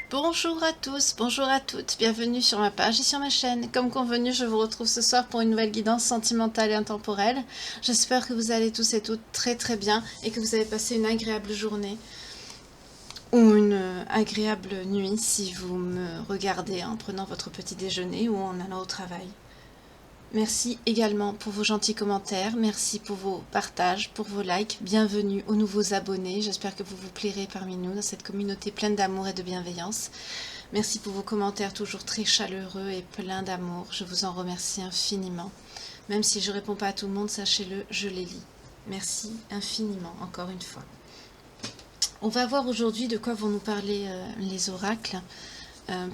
Bonjour à tous, bonjour à toutes, bienvenue sur ma page et sur ma chaîne. Comme convenu, je vous retrouve ce soir pour une nouvelle guidance sentimentale et intemporelle. J'espère que vous allez tous et toutes très très bien et que vous avez passé une agréable journée ou une agréable nuit si vous me regardez en prenant votre petit déjeuner ou en allant au travail. Merci également pour vos gentils commentaires, merci pour vos partages, pour vos likes, bienvenue aux nouveaux abonnés, j'espère que vous vous plairez parmi nous dans cette communauté pleine d'amour et de bienveillance. Merci pour vos commentaires toujours très chaleureux et pleins d'amour, je vous en remercie infiniment. Même si je ne réponds pas à tout le monde, sachez-le, je les lis. Merci infiniment, encore une fois. On va voir aujourd'hui de quoi vont nous parler les oracles.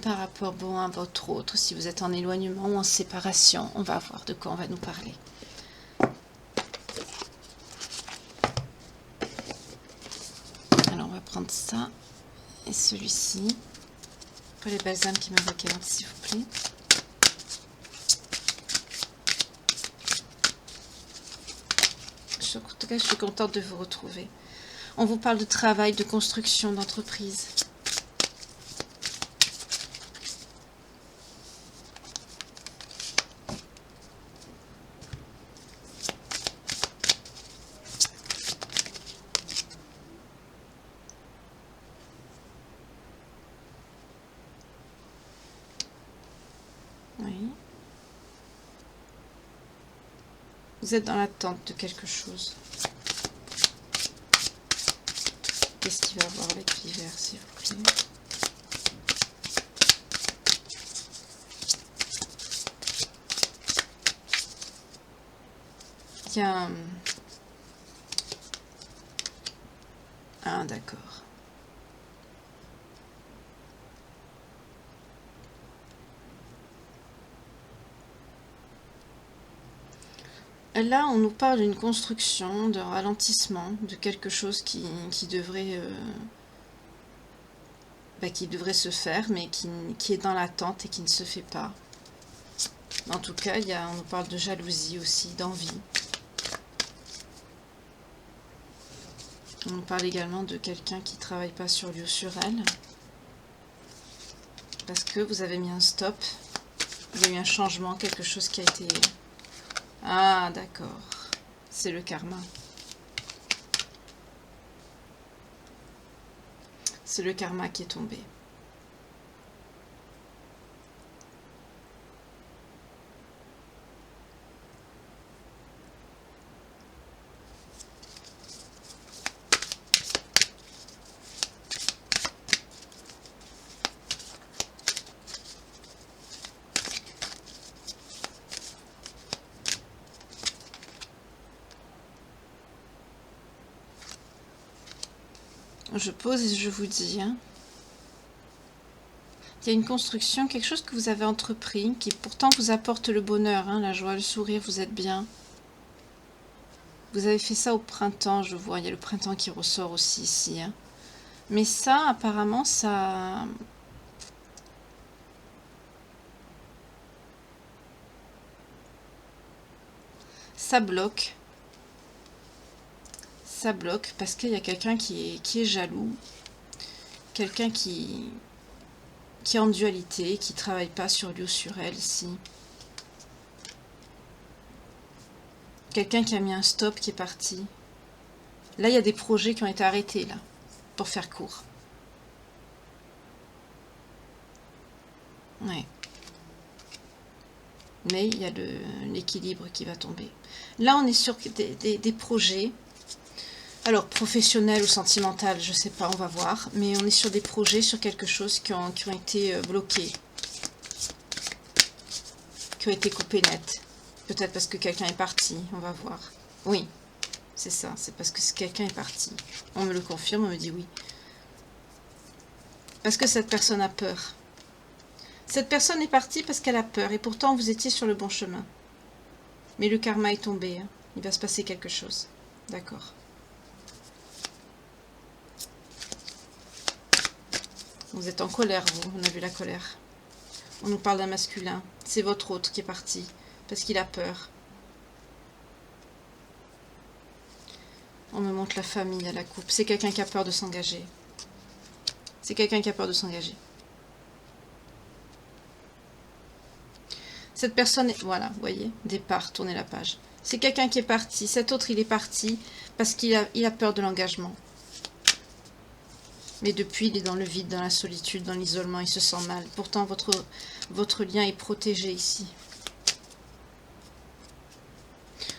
Par rapport à votre autre, si vous êtes en éloignement ou en séparation, on va voir de quoi on va nous parler. Alors on va prendre ça et celui-ci pour les belles âmes qui me regardent, s'il vous plaît. En tout cas, je suis contente de vous retrouver. On vous parle de travail, de construction, d'entreprise. Oui. Vous êtes dans l'attente de quelque chose. Qu'est-ce qu'il va avoir avec l'hiver, s'il vous plaît? Il y a... Ah, d'accord. Là, on nous parle d'une construction, d'un ralentissement, de quelque chose qui devrait se faire, mais qui est dans l'attente et qui ne se fait pas. En tout cas, on nous parle de jalousie aussi, d'envie. On nous parle également de quelqu'un qui ne travaille pas sur lui ou sur elle. Parce que vous avez mis un stop, il y a eu un changement, quelque chose qui a été... Ah, d'accord. C'est le karma. C'est le karma qui est tombé. Je pose et je vous dis, hein. Il y a une construction, quelque chose que vous avez entrepris, qui pourtant vous apporte le bonheur, hein, la joie, le sourire, vous êtes bien. Vous avez fait ça au printemps, je vois, il y a le printemps qui ressort aussi ici. Hein. Mais ça, apparemment, ça bloque. Ça bloque parce qu'il y a quelqu'un qui est jaloux, quelqu'un qui est en dualité, qui ne travaille pas sur lui ou sur elle ici. Quelqu'un qui a mis un stop, qui est parti. Là, il y a des projets qui ont été arrêtés, là, pour faire court. Ouais. Mais il y a l'équilibre qui va tomber. Là, on est sur des projets. Alors, professionnel ou sentimental, je sais pas, on va voir. Mais on est sur des projets, sur quelque chose qui ont été bloqués. Qui ont été coupés net. Peut-être parce que quelqu'un est parti, on va voir. Oui, c'est ça, c'est parce que quelqu'un est parti. On me le confirme, on me dit oui. Parce que cette personne a peur. Cette personne est partie parce qu'elle a peur. Et pourtant, vous étiez sur le bon chemin. Mais le karma est tombé. Hein. Il va se passer quelque chose. D'accord. Vous êtes en colère, vous. On a vu la colère. On nous parle d'un masculin. C'est votre autre qui est parti. Parce qu'il a peur. On me montre la famille à la coupe. C'est quelqu'un qui a peur de s'engager. C'est quelqu'un qui a peur de s'engager. Cette personne est... Voilà, vous voyez, départ, tournez la page. C'est quelqu'un qui est parti. Cet autre, il est parti parce qu'il a peur de l'engagement. Mais depuis, il est dans le vide, dans la solitude, dans l'isolement, il se sent mal. Pourtant, votre lien est protégé ici.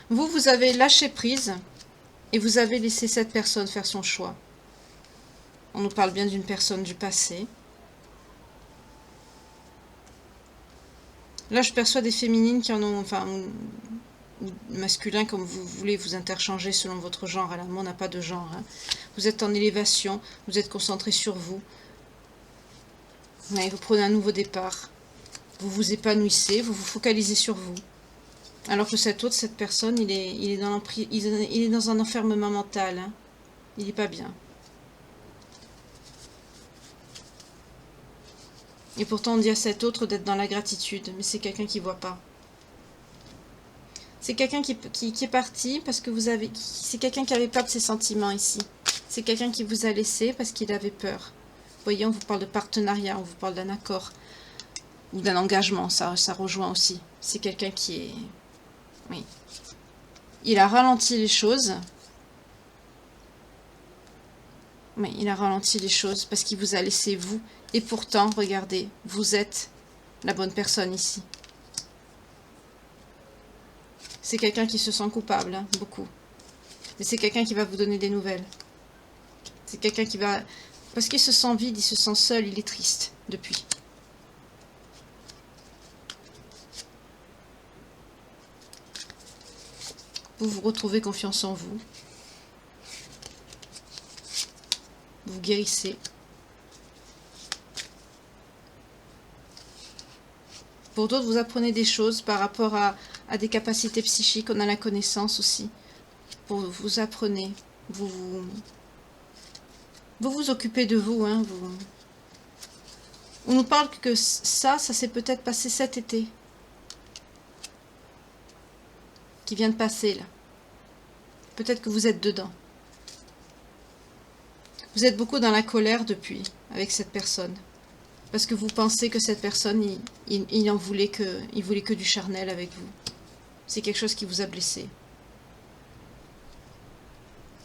Vous avez lâché prise et vous avez laissé cette personne faire son choix. On nous parle bien d'une personne du passé. Là, je perçois des féminines qui en ont... Enfin, ou masculin, comme vous voulez vous interchanger selon votre genre. L'amour n'a pas de genre. Hein. Vous êtes en élévation, vous êtes concentré sur vous. Ouais, vous prenez un nouveau départ. Vous vous épanouissez, vous vous focalisez sur vous. Alors que cette personne, il est dans un enfermement mental. Hein. Il n'est pas bien. Et pourtant, on dit à cet autre d'être dans la gratitude. Mais c'est quelqu'un qui ne voit pas. C'est quelqu'un qui est parti parce que vous avez... C'est quelqu'un qui avait peur de ses sentiments ici. C'est quelqu'un qui vous a laissé parce qu'il avait peur. Vous voyez, on vous parle de partenariat, on vous parle d'un accord. Ou d'un engagement, ça rejoint aussi. C'est quelqu'un qui est... Oui. Il a ralenti les choses. Oui, il a ralenti les choses parce qu'il vous a laissé vous. Et pourtant, regardez, vous êtes la bonne personne ici. C'est quelqu'un qui se sent coupable, hein, beaucoup. Mais c'est quelqu'un qui va vous donner des nouvelles. C'est quelqu'un qui va... Parce qu'il se sent vide, il se sent seul, il est triste depuis. Vous retrouvez confiance en vous. Vous guérissez. Pour d'autres, vous apprenez des choses par rapport à des capacités psychiques. On a la connaissance aussi. Vous apprenez. Vous vous occupez de vous. Hein, On nous parle que ça s'est peut-être passé cet été. Qui vient de passer là. Peut-être que vous êtes dedans. Vous êtes beaucoup dans la colère depuis, avec cette personne. Parce que vous pensez que cette personne, il voulait que du charnel avec vous. C'est quelque chose qui vous a blessé.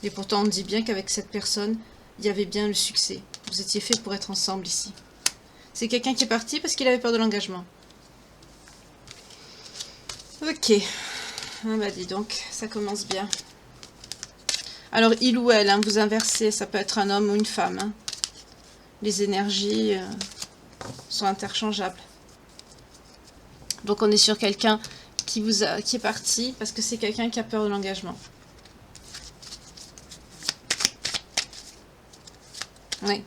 Et pourtant, on dit bien qu'avec cette personne, il y avait bien le succès. Vous étiez fait pour être ensemble ici. C'est quelqu'un qui est parti parce qu'il avait peur de l'engagement. Ok. Ah bah dis donc, ça commence bien. Alors, il ou elle, hein, vous inversez, ça peut être un homme ou une femme. Hein. Les énergies sont interchangeables. Donc, on est sur quelqu'un qui est parti parce que c'est quelqu'un qui a peur de l'engagement. Oui,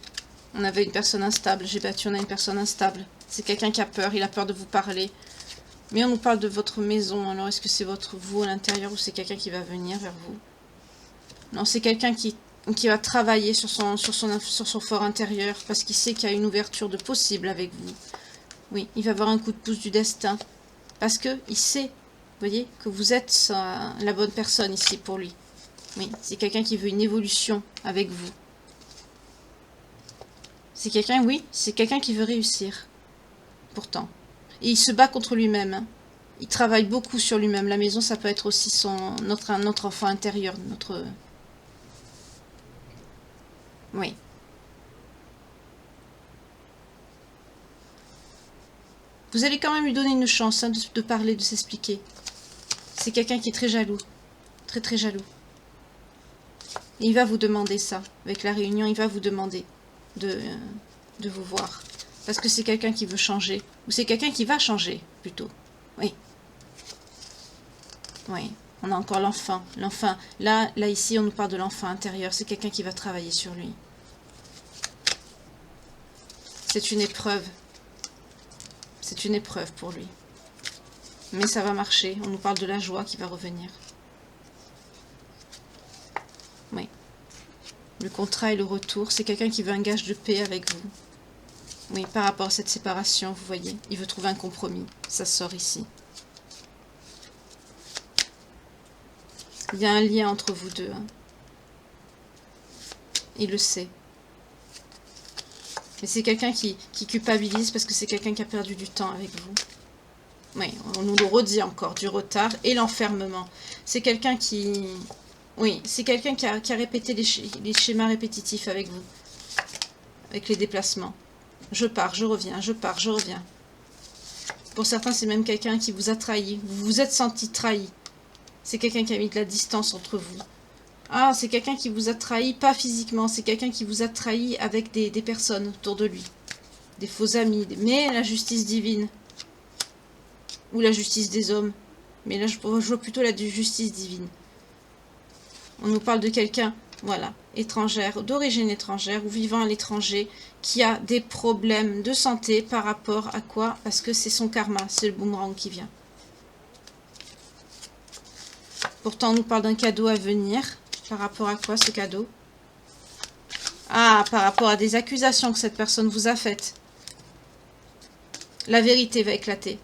on avait une personne instable. J'ai battu, on a une personne instable. C'est quelqu'un qui a peur, il a peur de vous parler. Mais on nous parle de votre maison. Alors, est-ce que c'est vous à l'intérieur ou c'est quelqu'un qui va venir vers vous? Non, c'est quelqu'un qui va travailler sur son fort intérieur parce qu'il sait qu'il y a une ouverture de possible avec vous. Oui, il va avoir un coup de pouce du destin parce qu'il sait, vous voyez, que vous êtes la bonne personne ici pour lui. Oui, c'est quelqu'un qui veut une évolution avec vous. C'est quelqu'un, oui, c'est quelqu'un qui veut réussir. Pourtant. Et il se bat contre lui-même. Hein. Il travaille beaucoup sur lui-même. La maison, ça peut être aussi notre enfant intérieur, notre... Oui. Vous allez quand même lui donner une chance hein, de parler, de s'expliquer. C'est quelqu'un qui est très jaloux. Très très jaloux. Et il va vous demander ça. Avec la réunion, il va vous demander de vous voir. Parce que c'est quelqu'un qui veut changer. Ou c'est quelqu'un qui va changer, plutôt. Oui. Oui. On a encore l'enfant. L'enfant. Là, ici, on nous parle de l'enfant intérieur. C'est quelqu'un qui va travailler sur lui. C'est une épreuve. C'est une épreuve pour lui. Mais ça va marcher. On nous parle de la joie qui va revenir. Oui. Le contrat et le retour. C'est quelqu'un qui veut un gage de paix avec vous. Oui, par rapport à cette séparation, vous voyez. Il veut trouver un compromis. Ça sort ici. Il y a un lien entre vous deux. Hein. Il le sait. Mais c'est quelqu'un qui culpabilise parce que c'est quelqu'un qui a perdu du temps avec vous. Oui, on nous le redit encore, du retard et l'enfermement. C'est quelqu'un qui... Oui, c'est quelqu'un qui a répété les schémas répétitifs avec vous. Avec les déplacements. Je pars, je reviens, je pars, je reviens. Pour certains, c'est même quelqu'un qui vous a trahi. Vous vous êtes senti trahi. C'est quelqu'un qui a mis de la distance entre vous. Ah, c'est quelqu'un qui vous a trahi, pas physiquement. C'est quelqu'un qui vous a trahi avec des personnes autour de lui. Des faux amis. Mais la justice divine. Ou la justice des hommes. Mais là, je vois plutôt la justice divine. On nous parle de quelqu'un, voilà, étrangère, d'origine étrangère ou vivant à l'étranger, qui a des problèmes de santé par rapport à quoi? Parce que c'est son karma, c'est le boomerang qui vient. Pourtant, on nous parle d'un cadeau à venir. Par rapport à quoi, ce cadeau? Ah, par rapport à des accusations que cette personne vous a faites. La vérité va éclater.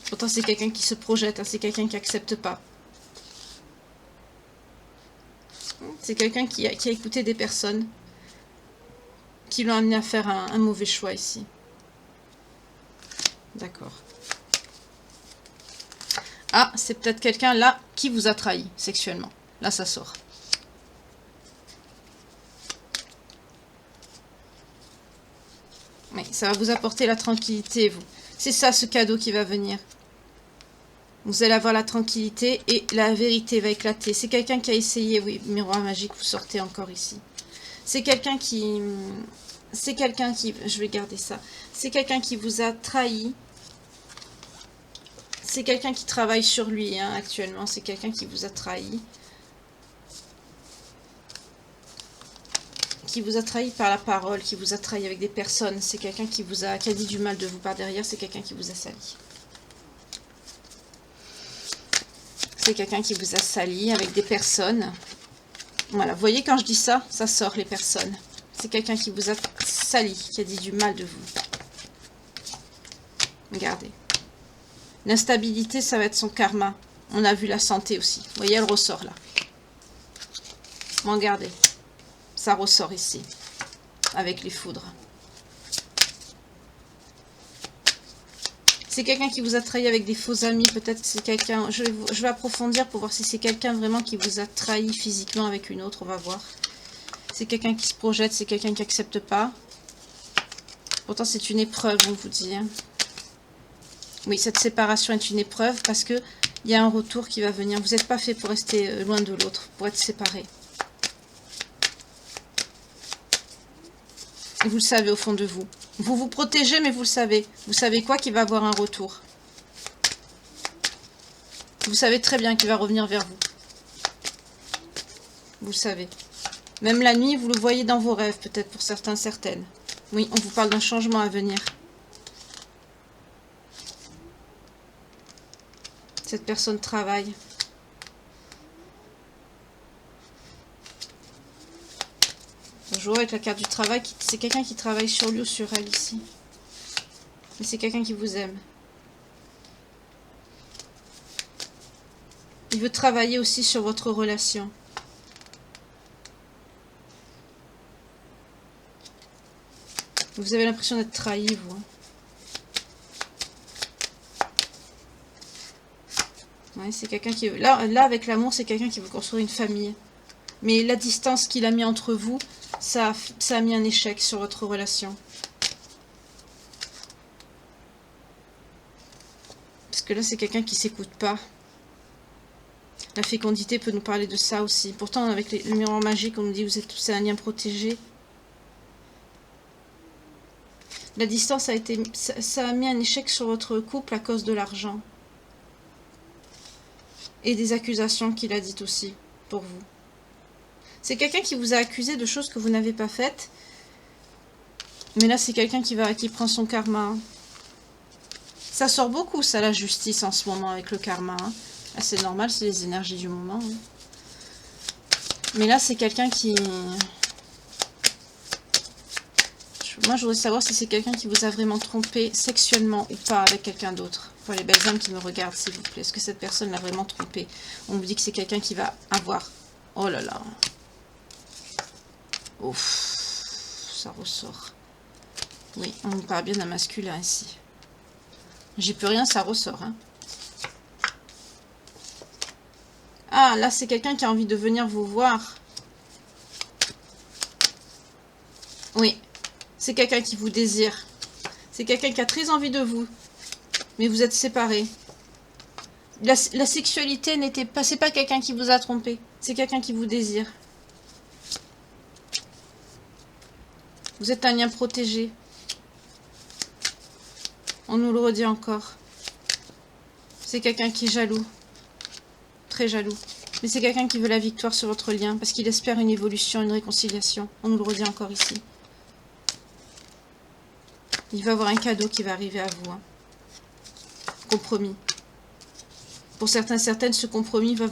Pourtant, c'est quelqu'un qui se projette, hein, c'est quelqu'un qui n'accepte pas. C'est quelqu'un qui a écouté des personnes qui l'ont amené à faire un mauvais choix ici. D'accord. Ah, c'est peut-être quelqu'un là qui vous a trahi sexuellement. Là, ça sort. Oui, ça va vous apporter la tranquillité, vous. C'est ça, ce cadeau qui va venir. Vous allez avoir la tranquillité et la vérité va éclater. C'est quelqu'un qui a essayé, oui, miroir magique, vous sortez encore ici. C'est quelqu'un qui... C'est quelqu'un qui... Je vais garder ça. C'est quelqu'un qui vous a trahi. C'est quelqu'un qui travaille sur lui, hein, actuellement. C'est quelqu'un qui vous a trahi. Qui vous a trahi par la parole, qui vous a trahi avec des personnes. C'est quelqu'un qui a dit du mal de vous par derrière. C'est quelqu'un qui vous a sali. C'est quelqu'un qui vous a sali avec des personnes. Voilà, vous voyez, quand je dis ça, ça sort, les personnes. C'est quelqu'un qui vous a sali, qui a dit du mal de vous. Regardez. L'instabilité, ça va être son karma. On a vu la santé aussi. Vous voyez, elle ressort là. Regardez. Ça ressort ici. Avec les foudres. C'est quelqu'un qui vous a trahi avec des faux amis. Peut-être que c'est quelqu'un... Je vais approfondir pour voir si c'est quelqu'un vraiment qui vous a trahi physiquement avec une autre. On va voir. C'est quelqu'un qui se projette. C'est quelqu'un qui n'accepte pas. Pourtant, c'est une épreuve, on vous dit. Oui, cette séparation est une épreuve parce qu'il y a un retour qui va venir. Vous n'êtes pas fait pour rester loin de l'autre, pour être séparés. Et vous le savez au fond de vous. Vous vous protégez, mais vous le savez. Vous savez quoi? Qu'il va avoir un retour. Vous savez très bien qu'il va revenir vers vous. Vous le savez. Même la nuit, vous le voyez dans vos rêves, peut-être pour certains, certaines. Oui, on vous parle d'un changement à venir. Cette personne travaille. Je vois avec la carte du travail, c'est quelqu'un qui travaille sur lui ou sur elle ici. Mais c'est quelqu'un qui vous aime. Il veut travailler aussi sur votre relation. Vous avez l'impression d'être trahi, vous. Ouais, c'est quelqu'un qui... Là, avec l'amour, c'est quelqu'un qui veut construire une famille. Mais la distance qu'il a mis entre vous, ça a mis un échec sur votre relation. Parce que là, c'est quelqu'un qui ne s'écoute pas. La fécondité peut nous parler de ça aussi. Pourtant, avec le miroir magique, on nous dit que vous êtes tous un lien protégé. La distance ça a mis un échec sur votre couple à cause de l'argent. Et des accusations qu'il a dites aussi, pour vous. C'est quelqu'un qui vous a accusé de choses que vous n'avez pas faites. Mais là, c'est quelqu'un qui prend son karma. Ça sort beaucoup, ça, la justice, en ce moment, avec le karma. Ah, c'est normal, c'est les énergies du moment. Mais là, c'est quelqu'un qui... Moi, je voudrais savoir si c'est quelqu'un qui vous a vraiment trompé sexuellement ou pas avec quelqu'un d'autre. Pour les belles âmes qui me regardent, s'il vous plaît. Est-ce que cette personne l'a vraiment trompé? On me dit que c'est quelqu'un qui va avoir... Oh là là. Ouf. Ça ressort. Oui, on nous parle bien d'un masculin ici. J'y peux rien, ça ressort. Hein. Ah, là, c'est quelqu'un qui a envie de venir vous voir. Oui, c'est quelqu'un qui vous désire. C'est quelqu'un qui a très envie de vous. Mais vous êtes séparés. La sexualité n'était pas... C'est pas quelqu'un qui vous a trompé. C'est quelqu'un qui vous désire. Vous êtes un lien protégé. On nous le redit encore. C'est quelqu'un qui est jaloux. Très jaloux. Mais c'est quelqu'un qui veut la victoire sur votre lien. Parce qu'il espère une évolution, une réconciliation. On nous le redit encore ici. Il va avoir un cadeau qui va arriver à vous. Hein. Compromis. Pour certains, certaines, ce compromis va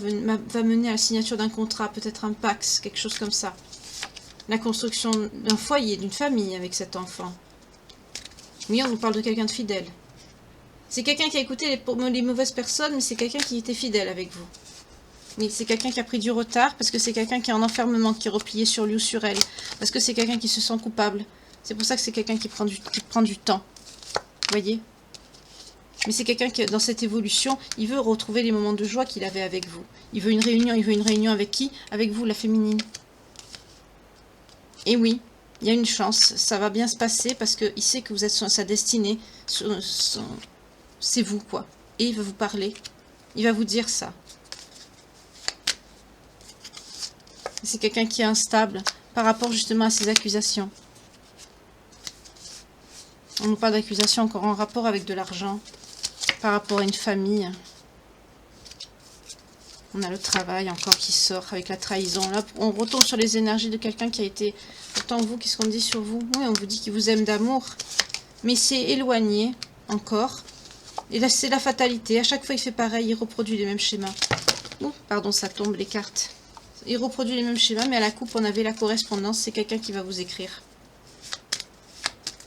mener à la signature d'un contrat, peut-être un pax, quelque chose comme ça. La construction d'un foyer, d'une famille avec cet enfant. Oui, on nous parle de quelqu'un de fidèle. C'est quelqu'un qui a écouté les mauvaises personnes, mais c'est quelqu'un qui était fidèle avec vous. Oui, c'est quelqu'un qui a pris du retard, parce que c'est quelqu'un qui est en enfermement, qui est replié sur lui ou sur elle. Parce que c'est quelqu'un qui se sent coupable. C'est pour ça que c'est quelqu'un qui prend du temps. Vous voyez ? Mais c'est quelqu'un qui, dans cette évolution, il veut retrouver les moments de joie qu'il avait avec vous. Il veut une réunion avec qui? Avec vous, la féminine. Et oui, il y a une chance, ça va bien se passer parce qu'il sait que vous êtes sa destinée. C'est vous, quoi. Et il va vous parler. Il va vous dire ça. C'est quelqu'un qui est instable par rapport justement à ses accusations. On nous parle d'accusations encore en rapport avec de l'argent. Par rapport à une famille. On a le travail encore qui sort avec la trahison. Là, on retombe sur les énergies de quelqu'un qui a été... Pourtant, vous, qu'est-ce qu'on dit sur vous? Oui, on vous dit qu'il vous aime d'amour. Mais c'est éloigné, encore. Et là, c'est la fatalité. À chaque fois, il fait pareil. Il reproduit les mêmes schémas. Ouh, pardon, ça tombe, les cartes. Il reproduit les mêmes schémas, mais à la coupe, on avait la correspondance. C'est quelqu'un qui va vous écrire.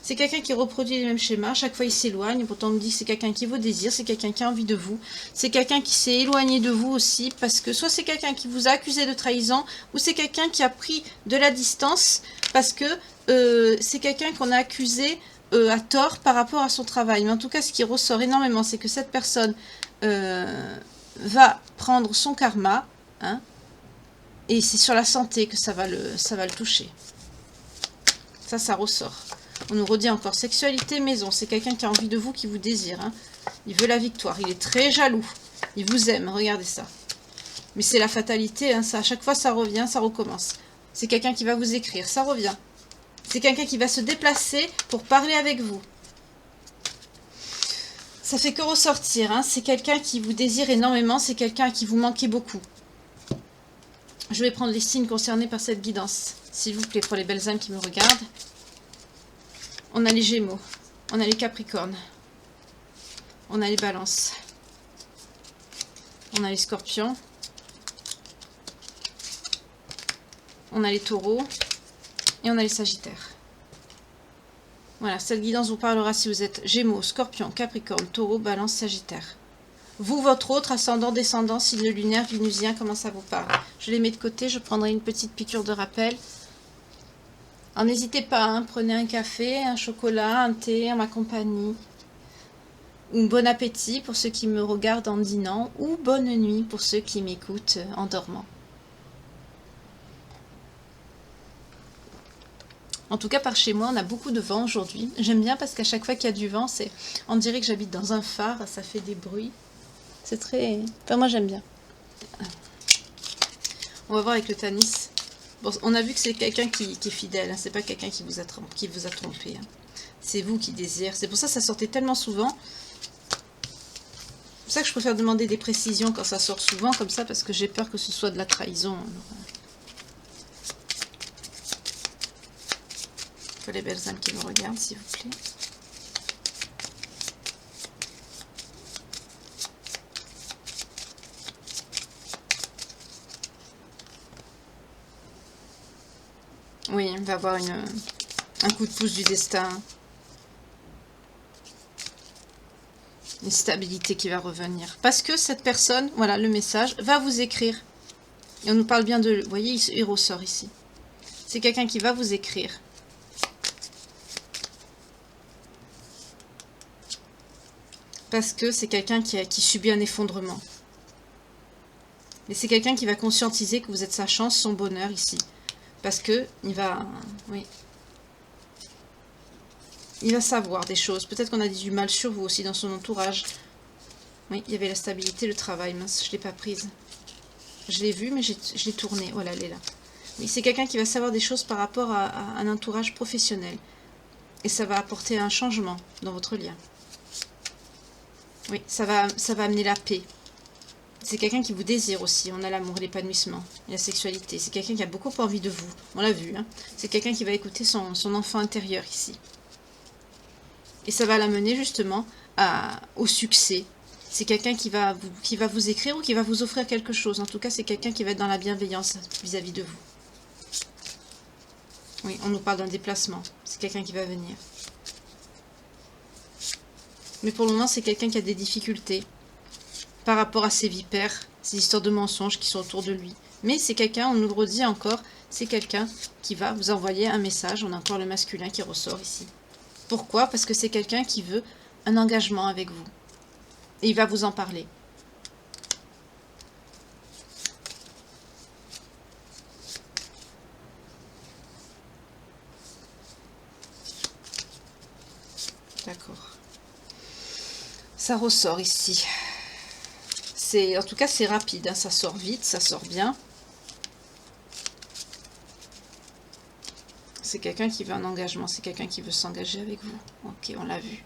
C'est quelqu'un qui reproduit les mêmes schémas. À chaque fois, il s'éloigne. Pourtant, on me dit que c'est quelqu'un qui vous désire. C'est quelqu'un qui a envie de vous. C'est quelqu'un qui s'est éloigné de vous aussi. Parce que soit c'est quelqu'un qui vous a accusé de trahison. Ou c'est quelqu'un qui a pris de la distance. Parce que c'est quelqu'un qu'on a accusé à tort par rapport à son travail. Mais en tout cas, ce qui ressort énormément, c'est que cette personne va prendre son karma. Hein, et c'est sur la santé que ça va le toucher. Ça ressort. On nous redit encore sexualité, maison. C'est quelqu'un qui a envie de vous, qui vous désire. Hein. Il veut la victoire. Il est très jaloux. Il vous aime. Regardez ça. Mais c'est la fatalité. Hein, ça, à chaque fois, ça revient, ça recommence. C'est quelqu'un qui va vous écrire. Ça revient. C'est quelqu'un qui va se déplacer pour parler avec vous. Ça fait que ressortir. Hein. C'est quelqu'un qui vous désire énormément. C'est quelqu'un à qui vous manquez beaucoup. Je vais prendre les signes concernés par cette guidance. S'il vous plaît, pour les belles âmes qui me regardent. On a les Gémeaux, on a les Capricornes, on a les Balances, on a les Scorpions, on a les Taureaux et on a les Sagittaires. Voilà, cette guidance vous parlera si vous êtes Gémeaux, Scorpions, Capricorne, Taureau, Balance, Sagittaire. Vous, votre autre ascendant, descendant, signe lunaire, vénusien, comment ça vous parle? Je les mets de côté, je prendrai une petite piqûre de rappel. Alors n'hésitez pas, hein, prenez un café, un chocolat, un thé en ma compagnie. Ou bon appétit pour ceux qui me regardent en dînant. Ou bonne nuit pour ceux qui m'écoutent en dormant. En tout cas, par chez moi, on a beaucoup de vent aujourd'hui. J'aime bien parce qu'à chaque fois qu'il y a du vent, on dirait que j'habite dans un phare, ça fait des bruits. C'est très... Enfin, moi, j'aime bien. On va voir avec le Tanis. Bon, on a vu que c'est quelqu'un qui est fidèle, hein. C'est pas quelqu'un qui vous a trompé. Hein. C'est vous qui désirez. C'est pour ça que ça sortait tellement souvent. C'est pour ça que je préfère demander des précisions quand ça sort souvent, comme ça, parce que j'ai peur que ce soit de la trahison. Pour les belles âmes qui me regardent, s'il vous plaît. Oui, on va avoir un coup de pouce du destin. Une stabilité qui va revenir. Parce que cette personne, voilà le message, va vous écrire. Et on nous parle bien de... Vous voyez, il ressort ici. C'est quelqu'un qui va vous écrire. Parce que c'est quelqu'un qui subit un effondrement. Mais c'est quelqu'un qui va conscientiser que vous êtes sa chance, son bonheur ici. Parce que il va... Oui. Il va savoir des choses. Peut-être qu'on a dit du mal sur vous aussi dans son entourage. Oui, il y avait la stabilité, le travail. Mince, je ne l'ai pas prise. Je l'ai vue, mais je l'ai tournée. Voilà, elle est là. Oui, c'est quelqu'un qui va savoir des choses par rapport à un entourage professionnel. Et ça va apporter un changement dans votre lien. Oui, ça va amener la paix. C'est quelqu'un qui vous désire aussi. On a l'amour, l'épanouissement, la sexualité. C'est quelqu'un qui a beaucoup envie de vous. On l'a vu. Hein. C'est quelqu'un qui va écouter son enfant intérieur ici. Et ça va l'amener justement au succès. C'est quelqu'un qui va vous écrire ou qui va vous offrir quelque chose. En tout cas, c'est quelqu'un qui va être dans la bienveillance vis-à-vis de vous. Oui, on nous parle d'un déplacement. C'est quelqu'un qui va venir. Mais pour le moment, c'est quelqu'un qui a des difficultés par rapport à ses vipères, ces histoires de mensonges qui sont autour de lui. Mais c'est quelqu'un, on nous le redit encore, c'est quelqu'un qui va vous envoyer un message. On a encore le masculin qui ressort ici. Pourquoi? Parce que c'est quelqu'un qui veut un engagement avec vous. Et il va vous en parler. D'accord. Ça ressort ici. En tout cas, c'est rapide. Hein, ça sort vite, ça sort bien. C'est quelqu'un qui veut un engagement. C'est quelqu'un qui veut s'engager avec vous. Ok, on l'a vu.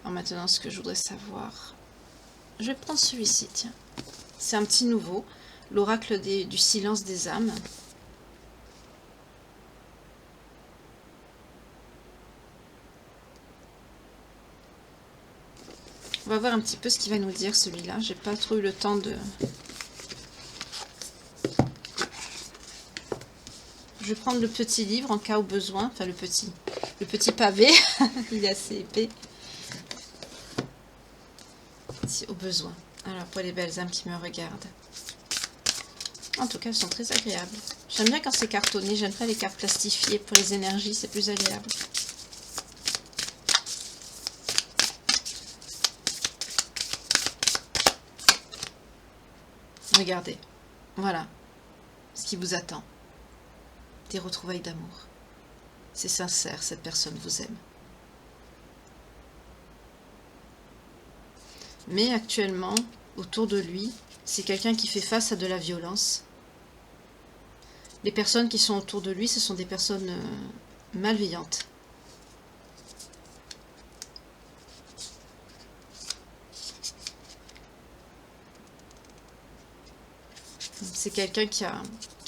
Alors maintenant, ce que je voudrais savoir... Je vais prendre celui-ci, tiens. C'est un petit nouveau. L'oracle du silence des âmes. On va voir un petit peu ce qu'il va nous dire, celui-là. J'ai pas trop eu le temps de... Je vais prendre le petit livre en cas au besoin. Enfin, le petit pavé. Il est assez épais. Si, au besoin. Alors, pour les belles âmes qui me regardent. En tout cas, elles sont très agréables. J'aime bien quand c'est cartonné. J'aime pas les cartes plastifiées. Pour les énergies, c'est plus agréable. Regardez. Voilà. Ce qui vous attend. Des retrouvailles d'amour. C'est sincère, cette personne vous aime. Mais actuellement, autour de lui, c'est quelqu'un qui fait face à de la violence. Les personnes qui sont autour de lui, ce sont des personnes malveillantes. C'est quelqu'un qui a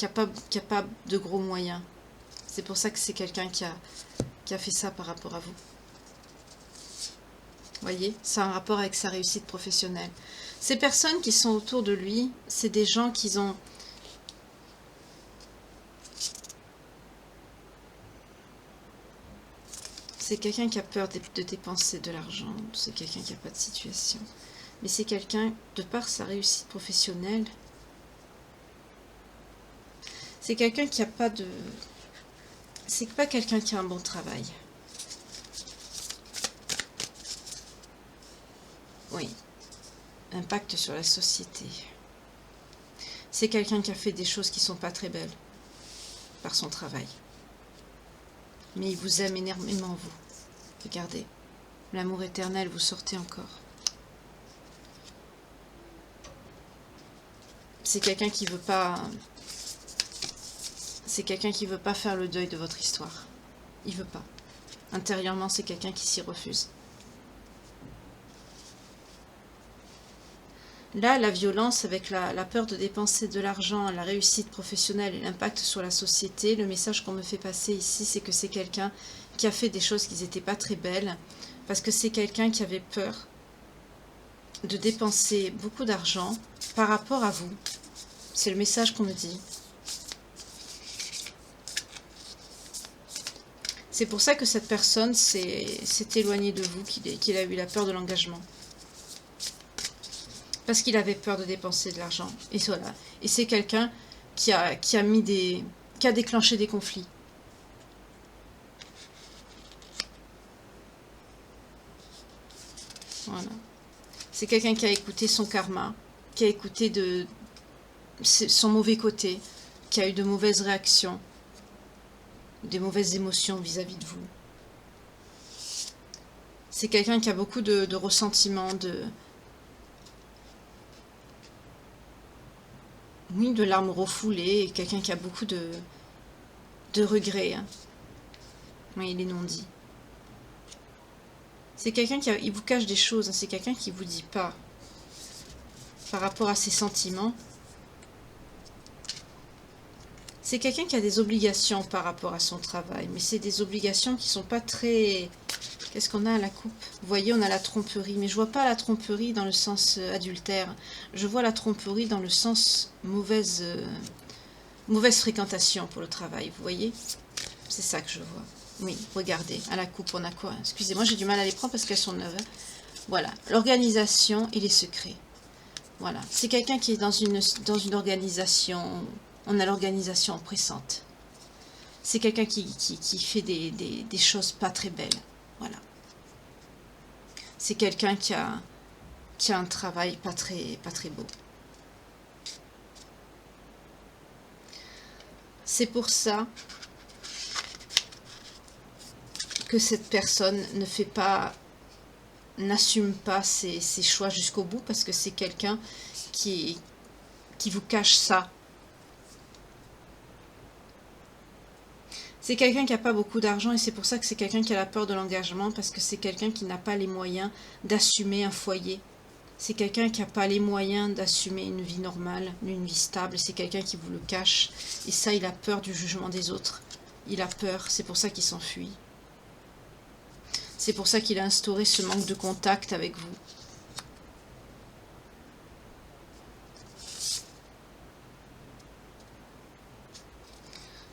pas de gros moyens. C'est pour ça que c'est quelqu'un qui a fait ça par rapport à vous. Voyez, c'est un rapport avec sa réussite professionnelle. Ces personnes qui sont autour de lui, c'est des gens qui ont... C'est quelqu'un qui a peur de dépenser de l'argent. C'est quelqu'un qui n'a pas de situation. Mais c'est quelqu'un, de par sa réussite professionnelle, c'est quelqu'un qui n'a pas de... C'est pas quelqu'un qui a un bon travail. Oui. Impact sur la société. C'est quelqu'un qui a fait des choses qui ne sont pas très belles par son travail. Mais il vous aime énormément, vous. Regardez. L'amour éternel, vous sortez encore. C'est quelqu'un qui veut pas... C'est quelqu'un qui veut pas faire le deuil de votre histoire. Il veut pas. Intérieurement, c'est quelqu'un qui s'y refuse. Là, la violence avec la peur de dépenser de l'argent, la réussite professionnelle et l'impact sur la société, le message qu'on me fait passer ici, c'est que c'est quelqu'un qui a fait des choses qui n'étaient pas très belles, parce que c'est quelqu'un qui avait peur de dépenser beaucoup d'argent par rapport à vous. C'est le message qu'on me dit. C'est pour ça que cette personne s'est éloignée de vous, qu'il a eu la peur de l'engagement. Parce qu'il avait peur de dépenser de l'argent. Et voilà. Et c'est quelqu'un qui a déclenché des conflits. Voilà. C'est quelqu'un qui a écouté son karma, qui a écouté son mauvais côté, qui a eu de mauvaises réactions, des mauvaises émotions vis-à-vis de vous. C'est quelqu'un qui a beaucoup de ressentiments, oui, de larmes refoulées, quelqu'un qui a beaucoup de regrets. Hein. Oui, les non-dits. C'est quelqu'un il vous cache des choses, hein. C'est quelqu'un qui vous dit pas par rapport à ses sentiments. C'est quelqu'un qui a des obligations par rapport à son travail, mais c'est des obligations qui sont pas très... Qu'est-ce qu'on a à la coupe? Vous voyez, on a la tromperie, mais je vois pas la tromperie dans le sens adultère. Je vois la tromperie dans le sens mauvaise fréquentation pour le travail, vous voyez? C'est ça que je vois. Oui, regardez, à la coupe, on a quoi? Excusez-moi, j'ai du mal à les prendre parce qu'elles sont neuves. Voilà, l'organisation et les secrets. Voilà, c'est quelqu'un qui est dans une organisation... On a l'organisation oppressante. C'est quelqu'un qui fait des choses pas très belles. Voilà. C'est quelqu'un qui a un travail pas très beau. C'est pour ça que cette personne n'assume pas ses choix jusqu'au bout, parce que c'est quelqu'un qui vous cache ça. C'est quelqu'un qui n'a pas beaucoup d'argent et c'est pour ça que c'est quelqu'un qui a la peur de l'engagement, parce que c'est quelqu'un qui n'a pas les moyens d'assumer un foyer. C'est quelqu'un qui n'a pas les moyens d'assumer une vie normale, une vie stable. C'est quelqu'un qui vous le cache et ça, il a peur du jugement des autres. Il a peur, c'est pour ça qu'il s'enfuit. C'est pour ça qu'il a instauré ce manque de contact avec vous.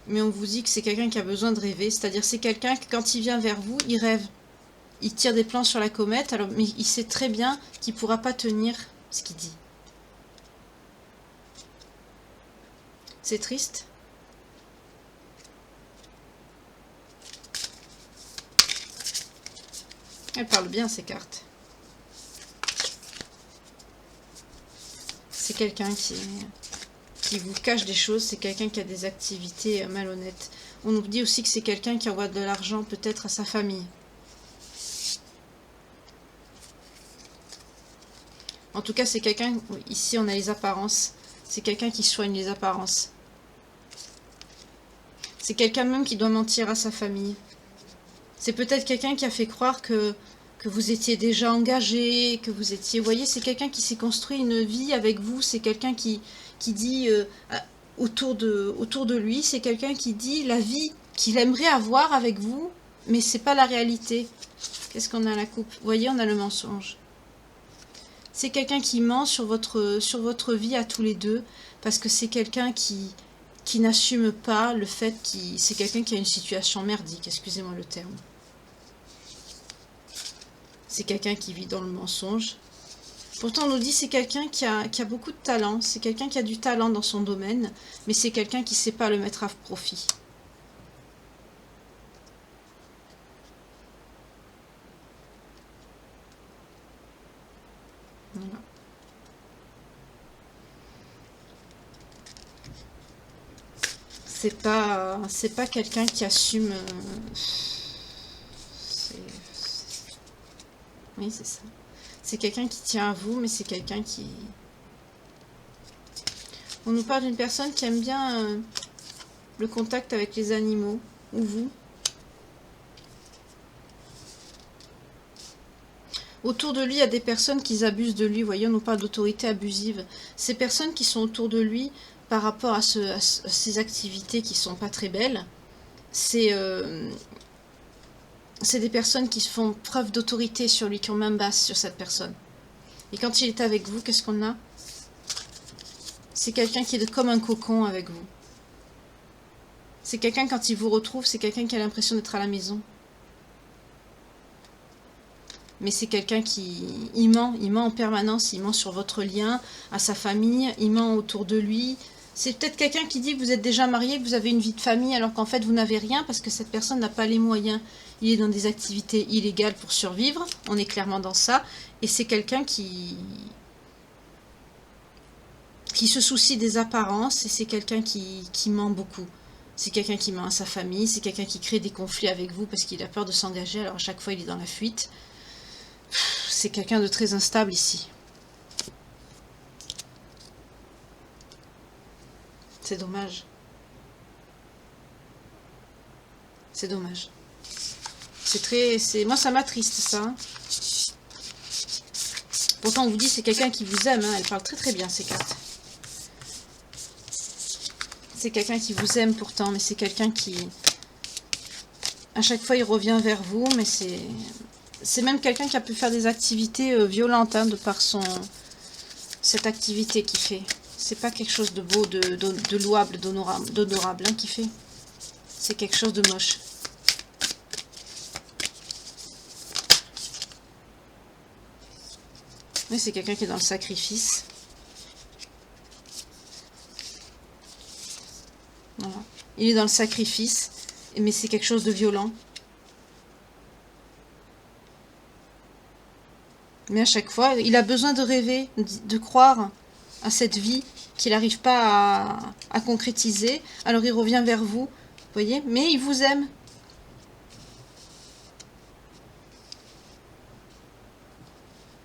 Mais on vous dit que c'est quelqu'un qui a besoin de rêver, c'est-à-dire c'est quelqu'un qui, quand il vient vers vous, il rêve. Il tire des plans sur la comète, alors, mais il sait très bien qu'il ne pourra pas tenir ce qu'il dit. C'est triste. Elles parlent bien, ces cartes. C'est quelqu'un qui vous cache des choses, c'est quelqu'un qui a des activités malhonnêtes. On nous dit aussi que c'est quelqu'un qui envoie de l'argent peut-être à sa famille. En tout cas, c'est quelqu'un, ici on a les apparences, c'est quelqu'un qui soigne les apparences. C'est quelqu'un même qui doit mentir à sa famille. C'est peut-être quelqu'un qui a fait croire que vous étiez déjà engagé, que vous étiez... Vous voyez, c'est quelqu'un qui s'est construit une vie avec vous, c'est quelqu'un qui dit autour de lui, c'est quelqu'un qui dit la vie qu'il aimerait avoir avec vous, mais c'est pas la réalité. Qu'est-ce qu'on a à la coupe? Vous voyez, on a le mensonge. C'est quelqu'un qui ment sur votre vie à tous les deux, parce que c'est quelqu'un qui n'assume pas le fait qu'il... C'est quelqu'un qui a une situation merdique, excusez-moi le terme. C'est quelqu'un qui vit dans le mensonge. Pourtant, on nous dit que c'est quelqu'un qui a beaucoup de talent. C'est quelqu'un qui a du talent dans son domaine, mais c'est quelqu'un qui ne sait pas le mettre à profit. Voilà. C'est pas quelqu'un qui assume... Oui, c'est ça. C'est quelqu'un qui tient à vous, mais c'est quelqu'un qui... On nous parle d'une personne qui aime bien le contact avec les animaux, ou vous. Autour de lui, il y a des personnes qui abusent de lui. Vous voyez, on nous parle d'autorité abusive. Ces personnes qui sont autour de lui, par rapport à ces activités qui sont pas très belles, c'est des personnes qui font preuve d'autorité sur lui, qui ont main basse sur cette personne. Et quand il est avec vous, qu'est-ce qu'on a? C'est quelqu'un qui est comme un cocon avec vous. C'est quelqu'un, quand il vous retrouve, c'est quelqu'un qui a l'impression d'être à la maison. Mais c'est quelqu'un qui... il ment en permanence, il ment sur votre lien, à sa famille, il ment autour de lui. C'est peut-être quelqu'un qui dit que vous êtes déjà marié, que vous avez une vie de famille, alors qu'en fait vous n'avez rien parce que cette personne n'a pas les moyens. Il est dans des activités illégales pour survivre, on est clairement dans ça, et c'est quelqu'un qui se soucie des apparences, et c'est quelqu'un qui ment beaucoup. C'est quelqu'un qui ment à sa famille, c'est quelqu'un qui crée des conflits avec vous parce qu'il a peur de s'engager, alors à chaque fois il est dans la fuite. C'est quelqu'un de très instable ici. C'est dommage. C'est dommage. Moi ça m'attriste ça. Pourtant on vous dit c'est quelqu'un qui vous aime, hein. Elle parle très très bien ces cartes. C'est quelqu'un qui vous aime pourtant, mais c'est quelqu'un qui... À chaque fois il revient vers vous, mais c'est même quelqu'un qui a pu faire des activités violentes, hein, de par cette activité qu'il fait. C'est pas quelque chose de beau, de louable, d'honorable, hein, qu'il fait. C'est quelque chose de moche. Oui, c'est quelqu'un qui est dans le sacrifice. Voilà. Il est dans le sacrifice, mais c'est quelque chose de violent. Mais à chaque fois, il a besoin de rêver, de croire à cette vie qu'il n'arrive pas à concrétiser. Alors il revient vers vous, vous voyez, mais il vous aime.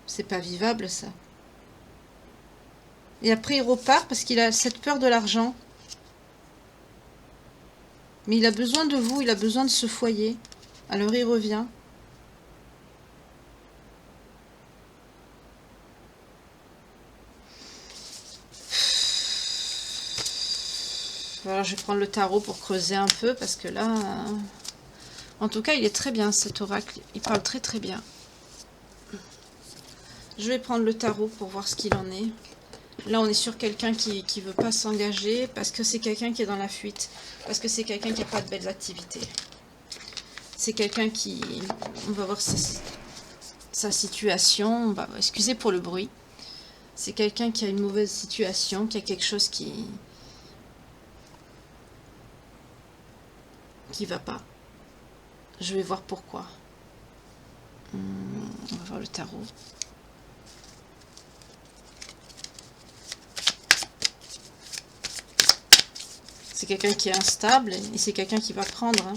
C'est pas vivable ça. Et après il repart parce qu'il a cette peur de l'argent. Mais il a besoin de vous, il a besoin de ce foyer. Alors il revient. Alors je vais prendre le tarot pour creuser un peu parce que là... En tout cas, il est très bien cet oracle. Il parle très très bien. Je vais prendre le tarot pour voir ce qu'il en est. Là, on est sur quelqu'un qui ne veut pas s'engager parce que c'est quelqu'un qui est dans la fuite. Parce que c'est quelqu'un qui n'a pas de belles activités. C'est quelqu'un qui... On va voir sa situation. Excusez pour le bruit. C'est quelqu'un qui a une mauvaise situation, qui a quelque chose qui va pas. Je vais voir pourquoi. On va voir le tarot. C'est quelqu'un qui est instable et c'est quelqu'un qui va prendre. Hein.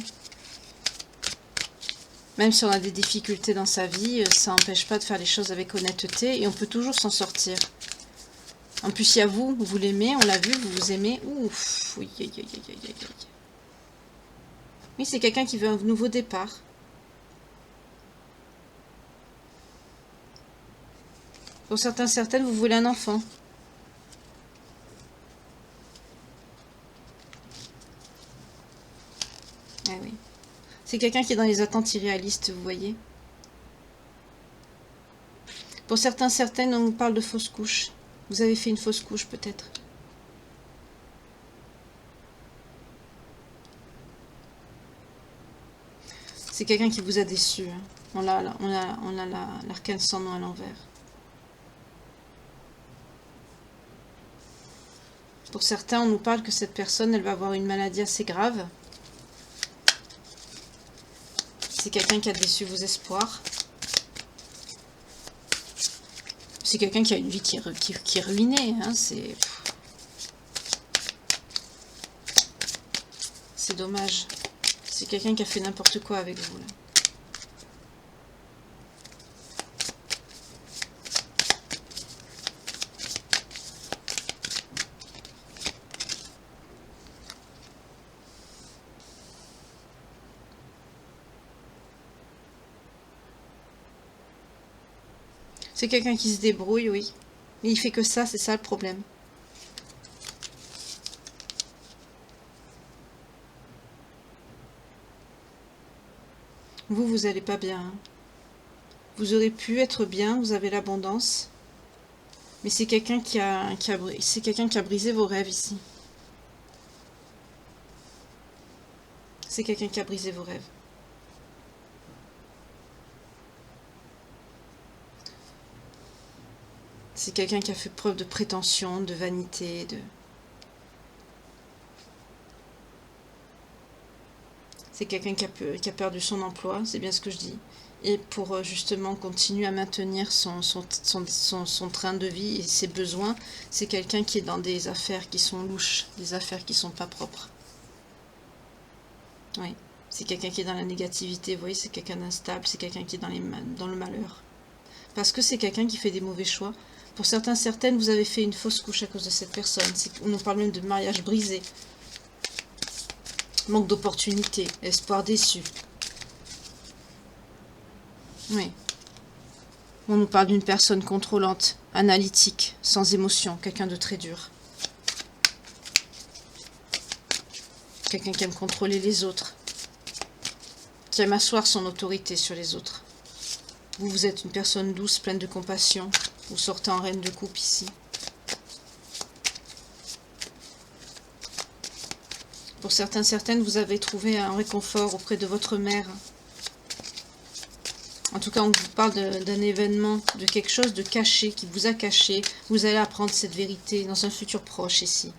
Même si on a des difficultés dans sa vie, ça n'empêche pas de faire les choses avec honnêteté et on peut toujours s'en sortir. En plus, il y a vous, vous l'aimez, on l'a vu, vous vous aimez. Ouf, oui, aïe, aïe, aïe, aïe, aïe. Oui, c'est quelqu'un qui veut un nouveau départ. Pour certaines, vous voulez un enfant. Ah oui. C'est quelqu'un qui est dans les attentes irréalistes, vous voyez. Pour certaines, on nous parle de fausse couche. Vous avez fait une fausse couche, peut-être. C'est quelqu'un qui vous a déçu. Hein. On a l'arcane sans nom à l'envers. Pour certains, on nous parle que cette personne, elle va avoir une maladie assez grave. C'est quelqu'un qui a déçu vos espoirs. C'est quelqu'un qui a une vie qui est ruinée. Hein. C'est dommage. C'est quelqu'un qui a fait n'importe quoi avec vous. Là. C'est quelqu'un qui se débrouille, oui. Mais il fait que ça, c'est ça le problème. Vous allez pas bien. Hein. Vous aurez pu être bien, vous avez l'abondance. Mais c'est quelqu'un qui a brisé vos rêves ici. C'est quelqu'un qui a brisé vos rêves. C'est quelqu'un qui a fait preuve de prétention, de vanité, C'est quelqu'un qui a perdu son emploi, c'est bien ce que je dis. Et pour justement continuer à maintenir son train de vie et ses besoins, c'est quelqu'un qui est dans des affaires qui sont louches, des affaires qui sont pas propres. Oui, c'est quelqu'un qui est dans la négativité, vous voyez, c'est quelqu'un d'instable, c'est quelqu'un qui est dans le malheur. Parce que c'est quelqu'un qui fait des mauvais choix. Pour certaines, vous avez fait une fausse couche à cause de cette personne. On nous parle même de mariage brisé. Manque d'opportunités, espoir déçu. Oui. On nous parle d'une personne contrôlante, analytique, sans émotion, quelqu'un de très dur. Quelqu'un qui aime contrôler les autres. Qui aime asseoir son autorité sur les autres. Vous êtes une personne douce, pleine de compassion. Vous sortez en reine de coupe ici. Pour certaines, vous avez trouvé un réconfort auprès de votre mère. En tout cas, on vous parle d'un événement, de quelque chose de caché, qui vous a caché. Vous allez apprendre cette vérité dans un futur proche ici.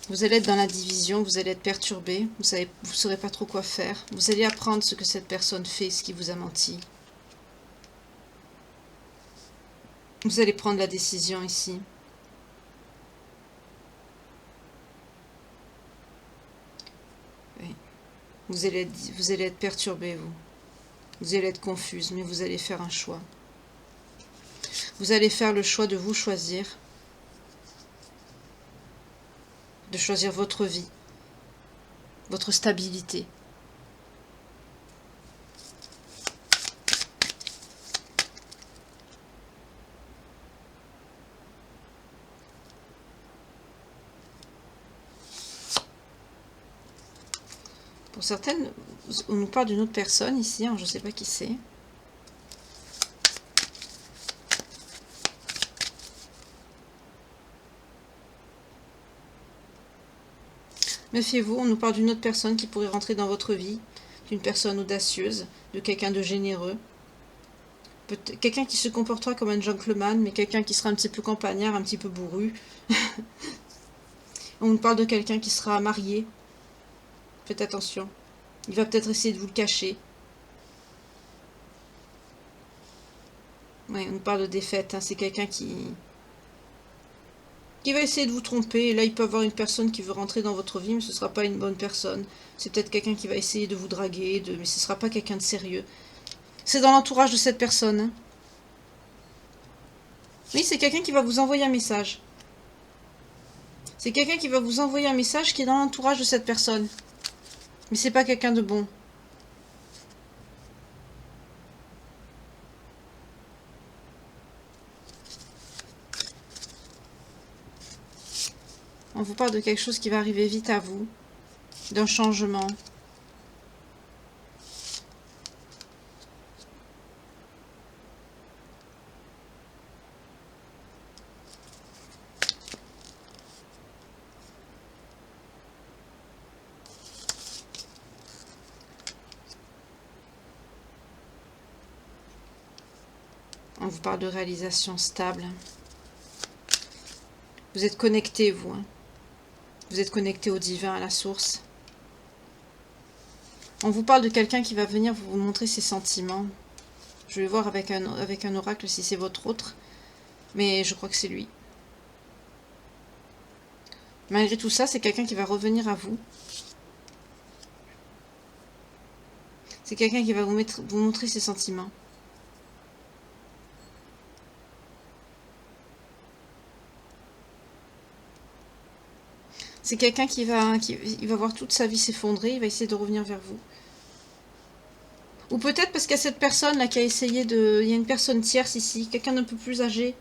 Vous allez être dans la division, vous allez être perturbé, vous ne saurez pas trop quoi faire. Vous allez apprendre ce que cette personne fait, ce qui vous a menti. Vous allez prendre la décision ici. Oui. Vous allez être perturbé, vous. Vous allez être confuse, mais vous allez faire un choix. Vous allez faire le choix de vous choisir. De choisir votre vie, votre stabilité. Pour certaines, on nous parle d'une autre personne ici, hein, je ne sais pas qui c'est. Méfiez-vous, on nous parle d'une autre personne qui pourrait rentrer dans votre vie, d'une personne audacieuse, de quelqu'un de généreux. Quelqu'un qui se comportera comme un gentleman, mais quelqu'un qui sera un petit peu campagnard, un petit peu bourru. On nous parle de quelqu'un qui sera marié. Faites attention. Il va peut-être essayer de vous le cacher. Oui, on nous parle de défaite, hein. C'est quelqu'un qui va essayer de vous tromper. Et là, il peut y avoir une personne qui veut rentrer dans votre vie, mais ce ne sera pas une bonne personne. C'est peut-être quelqu'un qui va essayer de vous draguer, mais ce ne sera pas quelqu'un de sérieux. C'est dans l'entourage de cette personne. Hein. Oui, c'est quelqu'un qui va vous envoyer un message. C'est quelqu'un qui va vous envoyer un message qui est dans l'entourage de cette personne. Mais c'est pas quelqu'un de bon. On vous parle de quelque chose qui va arriver vite à vous. D'un changement. On vous parle de réalisation stable. Vous êtes connecté, vous. Hein. Vous êtes connecté au divin, à la source. On vous parle de quelqu'un qui va venir vous montrer ses sentiments. Je vais voir avec un oracle si c'est votre autre. Mais je crois que c'est lui. Malgré tout ça, c'est quelqu'un qui va revenir à vous. C'est quelqu'un qui va vous montrer ses sentiments. C'est quelqu'un qui va voir toute sa vie s'effondrer, il va essayer de revenir vers vous. Ou peut-être parce qu'il y a cette personne là qui a essayé de... Il y a une personne tierce ici, quelqu'un d'un peu plus âgé.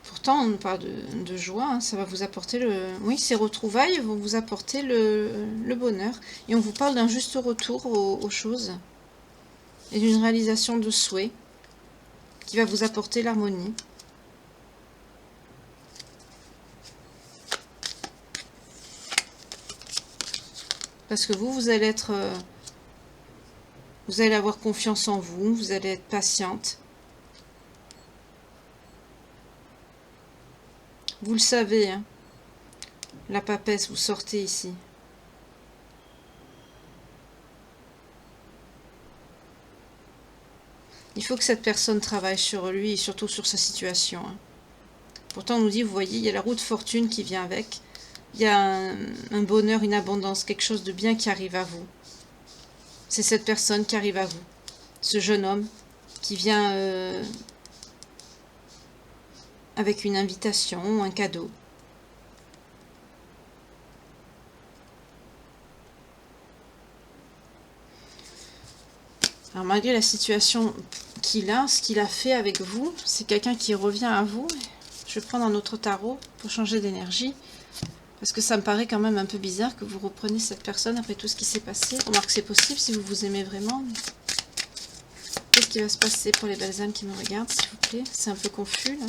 Pourtant, on nous parle de joie, hein, ça va vous apporter le... Oui, ces retrouvailles vont vous apporter le bonheur. Et on vous parle d'un juste retour aux choses. Et d'une réalisation de souhait qui va vous apporter l'harmonie. Parce que vous allez être Vous allez avoir confiance en vous, vous allez être patiente. Vous le savez, hein, la papesse, vous sortez ici. Il faut que cette personne travaille sur lui et surtout sur sa situation. Hein. Pourtant, on nous dit, vous voyez, il y a la roue de fortune qui vient avec. Il y a un bonheur, une abondance, quelque chose de bien qui arrive à vous. C'est cette personne qui arrive à vous. Ce jeune homme qui vient avec une invitation ou un cadeau. Alors malgré la situation qu'il a, ce qu'il a fait avec vous, c'est quelqu'un qui revient à vous. Je vais prendre un autre tarot pour changer d'énergie. Parce que ça me paraît quand même un peu bizarre que vous repreniez cette personne après tout ce qui s'est passé. Remarque, c'est possible si vous vous aimez vraiment. Qu'est-ce qui va se passer pour les belles âmes qui me regardent, s'il vous plaît? C'est un peu confus, là.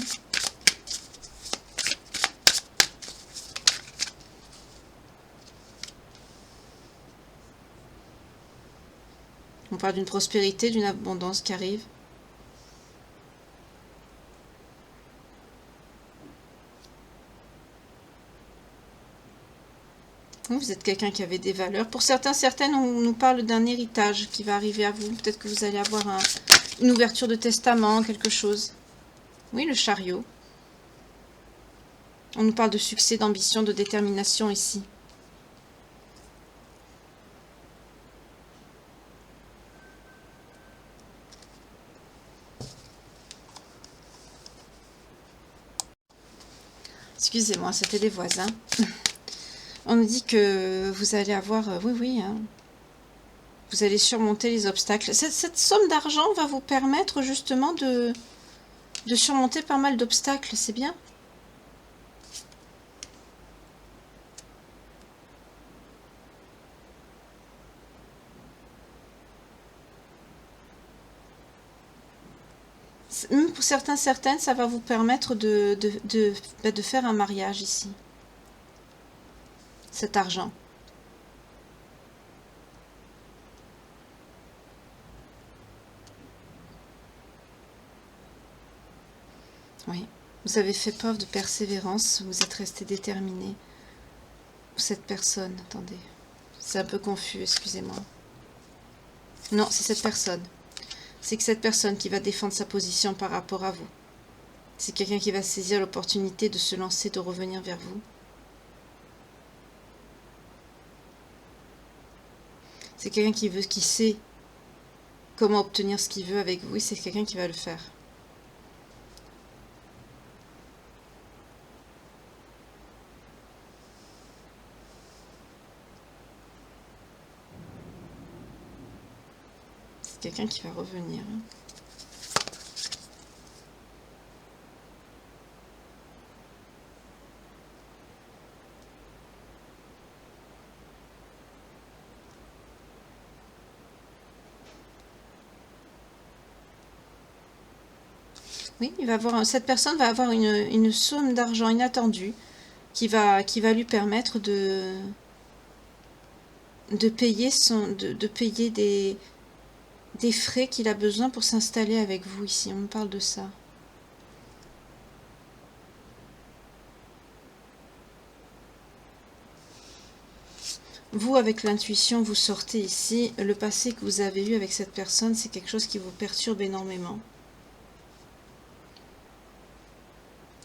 On parle d'une prospérité, d'une abondance qui arrive. Vous êtes quelqu'un qui avait des valeurs. Pour certains, certaines, on nous parle d'un héritage qui va arriver à vous. Peut-être que vous allez avoir une ouverture de testament, quelque chose. Oui, le chariot. On nous parle de succès, d'ambition, de détermination ici. Excusez-moi, c'était les voisins. On nous dit que vous allez avoir... oui, hein, vous allez surmonter les obstacles. Cette somme d'argent va vous permettre justement de surmonter pas mal d'obstacles, c'est bien. Même pour certains, certaines, ça va vous permettre de faire un mariage ici. Cet argent. Oui. Vous avez fait preuve de persévérance, vous êtes resté déterminé. Cette personne, attendez. C'est un peu confus, excusez-moi. Non, c'est cette personne. C'est que cette personne qui va défendre sa position par rapport à vous. C'est quelqu'un qui va saisir l'opportunité de se lancer, de revenir vers vous. C'est quelqu'un qui sait comment obtenir ce qu'il veut avec vous. Et c'est quelqu'un qui va le faire. C'est quelqu'un qui va revenir. Oui, il va avoir, cette personne va avoir une somme d'argent inattendue qui va lui permettre de payer, de payer des frais qu'il a besoin pour s'installer avec vous ici. On me parle de ça. Vous, avec l'intuition, vous sortez ici. Le passé que vous avez eu avec cette personne, c'est quelque chose qui vous perturbe énormément.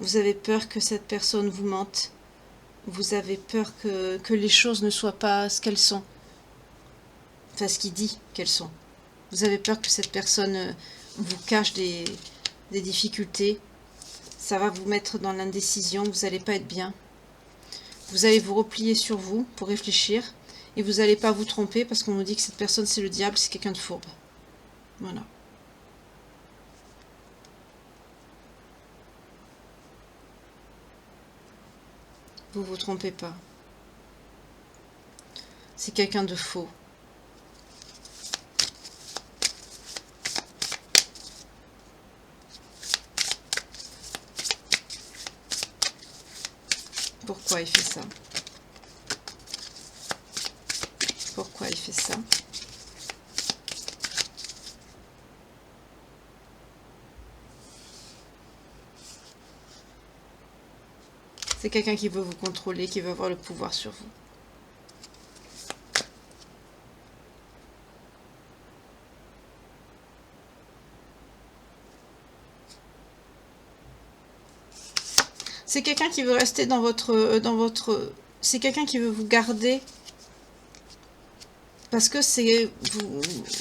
Vous avez peur que cette personne vous mente. Vous avez peur que les choses ne soient pas ce qu'elles sont. Enfin, ce qu'il dit qu'elles sont. Vous avez peur que cette personne vous cache des difficultés. Ça va vous mettre dans l'indécision. Vous n'allez pas être bien. Vous allez vous replier sur vous pour réfléchir. Et vous n'allez pas vous tromper parce qu'on nous dit que cette personne, c'est le diable, c'est quelqu'un de fourbe. Voilà. Vous ne vous trompez pas. C'est quelqu'un de faux. Pourquoi il fait ça? Pourquoi il fait ça? C'est quelqu'un qui veut vous contrôler, qui veut avoir le pouvoir sur vous. C'est quelqu'un qui veut rester dans votre... c'est quelqu'un qui veut vous garder parce que c'est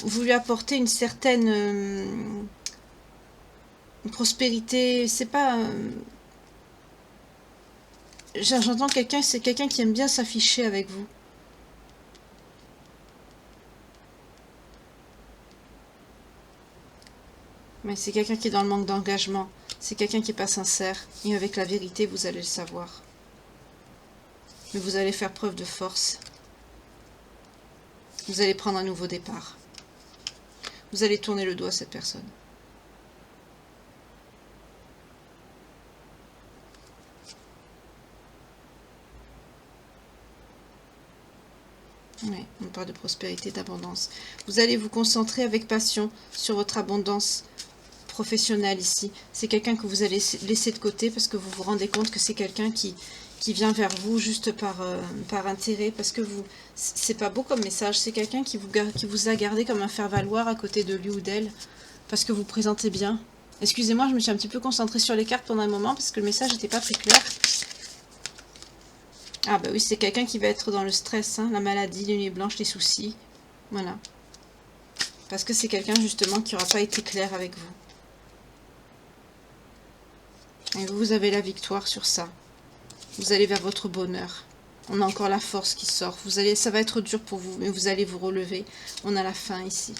vous lui apportez une certaine prospérité. C'est pas... j'entends quelqu'un, c'est quelqu'un qui aime bien s'afficher avec vous. Mais c'est quelqu'un qui est dans le manque d'engagement. C'est quelqu'un qui n'est pas sincère. Et avec la vérité, vous allez le savoir. Mais vous allez faire preuve de force. Vous allez prendre un nouveau départ. Vous allez tourner le dos à cette personne. Oui, on parle de prospérité, d'abondance. Vous allez vous concentrer avec passion sur votre abondance professionnelle ici. C'est quelqu'un que vous allez laisser de côté parce que vous vous rendez compte que c'est quelqu'un qui vient vers vous juste par intérêt, parce que vous, c'est pas beau comme message, c'est quelqu'un qui vous a gardé comme un faire-valoir à côté de lui ou d'elle, parce que vous présentez bien. Excusez-moi, je me suis un petit peu concentrée sur les cartes pendant un moment, parce que le message n'était pas très clair. Ah bah oui, c'est quelqu'un qui va être dans le stress, hein, la maladie, les nuits blanches, les soucis, voilà. Parce que c'est quelqu'un justement qui n'aura pas été clair avec vous. Et vous avez la victoire sur ça. Vous allez vers votre bonheur. On a encore la force qui sort. Ça va être dur pour vous, mais vous allez vous relever. On a la fin ici.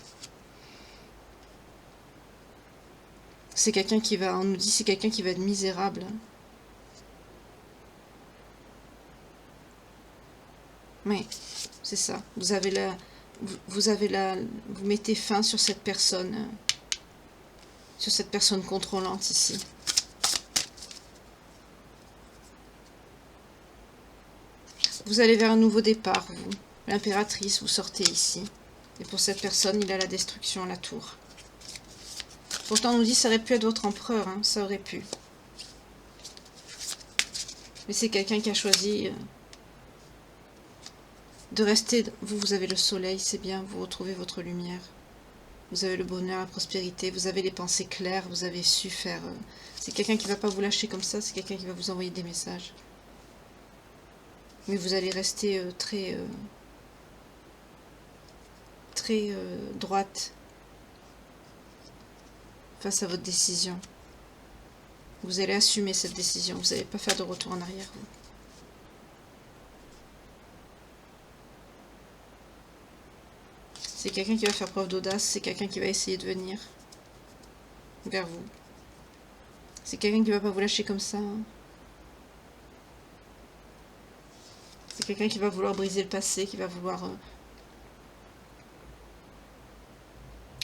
C'est quelqu'un qui va, on nous dit, c'est quelqu'un qui va être misérable. Mais c'est ça. Vous mettez fin sur cette personne contrôlante ici. Vous allez vers un nouveau départ, vous. L'impératrice, vous sortez ici. Et pour cette personne, il a la destruction, la tour. Pourtant, on nous dit que ça aurait pu être votre empereur, hein, ça aurait pu. Mais c'est quelqu'un qui a choisi de rester. Vous avez le soleil, c'est bien, vous retrouvez votre lumière. Vous avez le bonheur, la prospérité, vous avez les pensées claires, vous avez su faire... c'est quelqu'un qui ne va pas vous lâcher comme ça, c'est quelqu'un qui va vous envoyer des messages. Mais vous allez rester très droite face à votre décision. Vous allez assumer cette décision, vous n'allez pas faire de retour en arrière. Vous. C'est quelqu'un qui va faire preuve d'audace, c'est quelqu'un qui va essayer de venir vers vous. C'est quelqu'un qui ne va pas vous lâcher comme ça. Hein. C'est quelqu'un qui va vouloir briser le passé, qui va vouloir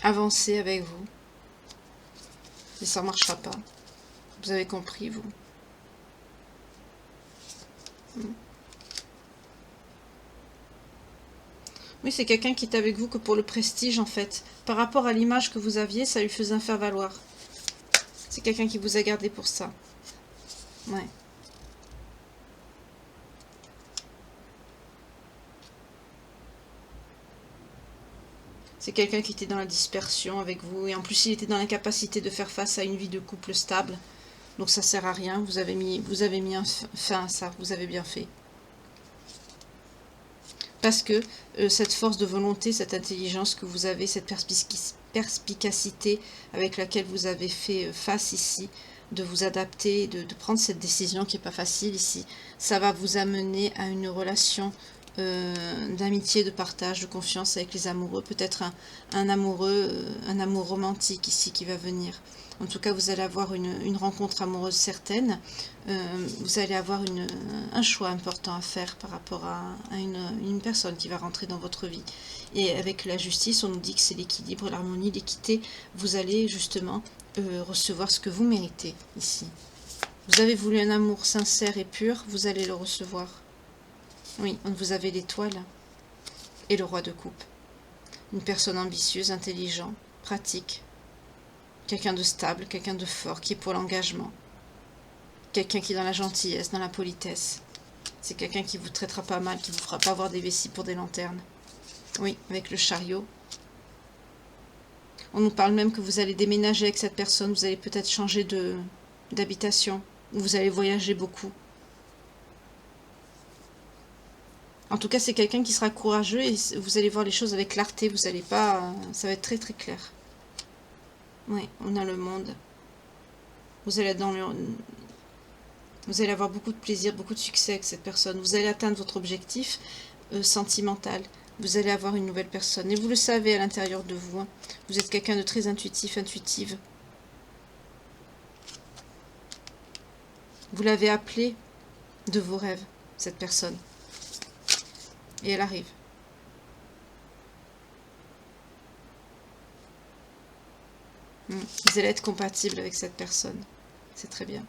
avancer avec vous. Mais ça ne marchera pas. Vous avez compris, vous. Oui, c'est quelqu'un qui est avec vous que pour le prestige, en fait. Par rapport à l'image que vous aviez, ça lui faisait un faire-valoir. C'est quelqu'un qui vous a gardé pour ça. Ouais. C'est quelqu'un qui était dans la dispersion avec vous. Et en plus, il était dans l'incapacité de faire face à une vie de couple stable. Donc ça sert à rien. Vous avez mis fin à ça. Vous avez bien fait. Parce que cette force de volonté, cette intelligence que vous avez, cette perspicacité avec laquelle vous avez fait face ici, de vous adapter, de prendre cette décision qui n'est pas facile ici, ça va vous amener à une relation d'amitié, de partage, de confiance avec les amoureux, peut-être un amour romantique ici qui va venir. En tout cas, vous allez avoir une rencontre amoureuse certaine, vous allez avoir un choix important à faire par rapport à une personne qui va rentrer dans votre vie. Et avec la justice, on nous dit que c'est l'équilibre, l'harmonie, l'équité, vous allez justement recevoir ce que vous méritez ici. Vous avez voulu un amour sincère et pur, vous allez le recevoir. Oui, vous avez l'étoile et le roi de coupe. Une personne ambitieuse, intelligente, pratique. Quelqu'un de stable, quelqu'un de fort, qui est pour l'engagement. quelqu'un qui est dans la gentillesse, dans la politesse. C'est quelqu'un qui vous traitera pas mal, qui vous fera pas avoir des vessies pour des lanternes. Oui, avec le chariot. On nous parle même que vous allez déménager avec cette personne, vous allez peut-être changer d'habitation, vous allez voyager beaucoup. En tout cas, c'est quelqu'un qui sera courageux et vous allez voir les choses avec clarté, vous allez pas... ça va être très très clair. Oui, on a le monde. Vous allez être dans le... Vous allez avoir beaucoup de plaisir, beaucoup de succès avec cette personne. Vous allez atteindre votre objectif sentimental. Vous allez avoir une nouvelle personne. Et vous le savez à l'intérieur de vous. Hein. Vous êtes quelqu'un de très intuitif, intuitive. Vous l'avez appelée de vos rêves, cette personne. Et elle arrive. Vous allez être compatible avec cette personne. C'est très bien.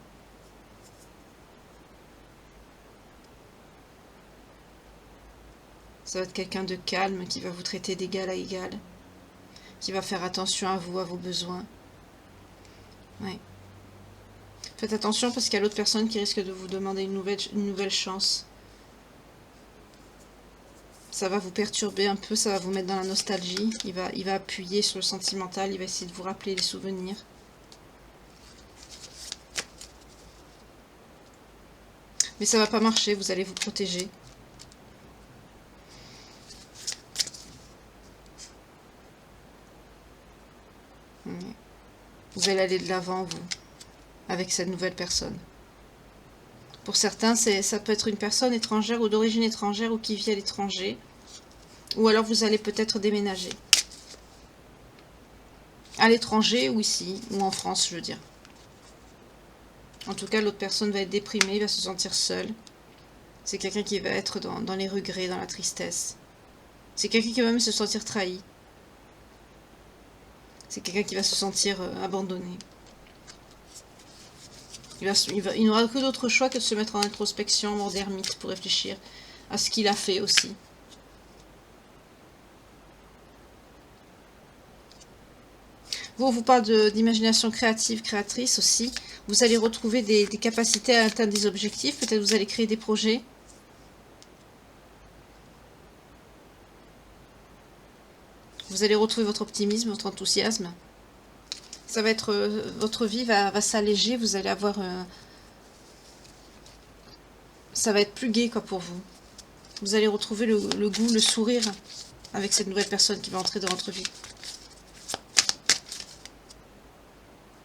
Ça va être quelqu'un de calme qui va vous traiter d'égal à égal. Qui va faire attention à vous, à vos besoins. Ouais. Faites attention parce qu'il y a l'autre personne qui risque de vous demander une nouvelle chance. Ça va vous perturber un peu, ça va vous mettre dans la nostalgie. Il va appuyer sur le sentimental, il va essayer de vous rappeler les souvenirs. Mais ça va pas marcher, vous allez vous protéger. Vous allez aller de l'avant, vous, avec cette nouvelle personne. Pour certains, ça peut être une personne étrangère ou d'origine étrangère ou qui vit à l'étranger. Ou alors vous allez peut-être déménager. À l'étranger ou ici, ou en France, je veux dire. En tout cas, l'autre personne va être déprimée, va se sentir seule. C'est quelqu'un qui va être dans les regrets, dans la tristesse. C'est quelqu'un qui va même se sentir trahi. C'est quelqu'un qui va se sentir abandonné. Il n'aura que d'autre choix que de se mettre en introspection, mort d'ermite, pour réfléchir à ce qu'il a fait aussi. On vous parle d'imagination créative, créatrice aussi. Vous allez retrouver des capacités à atteindre des objectifs. Peut-être vous allez créer des projets. Vous allez retrouver votre optimisme, votre enthousiasme. Ça va être... votre vie va s'alléger. Vous allez avoir... ça va être plus gai quoi, pour vous. Vous allez retrouver le goût, le sourire avec cette nouvelle personne qui va entrer dans votre vie.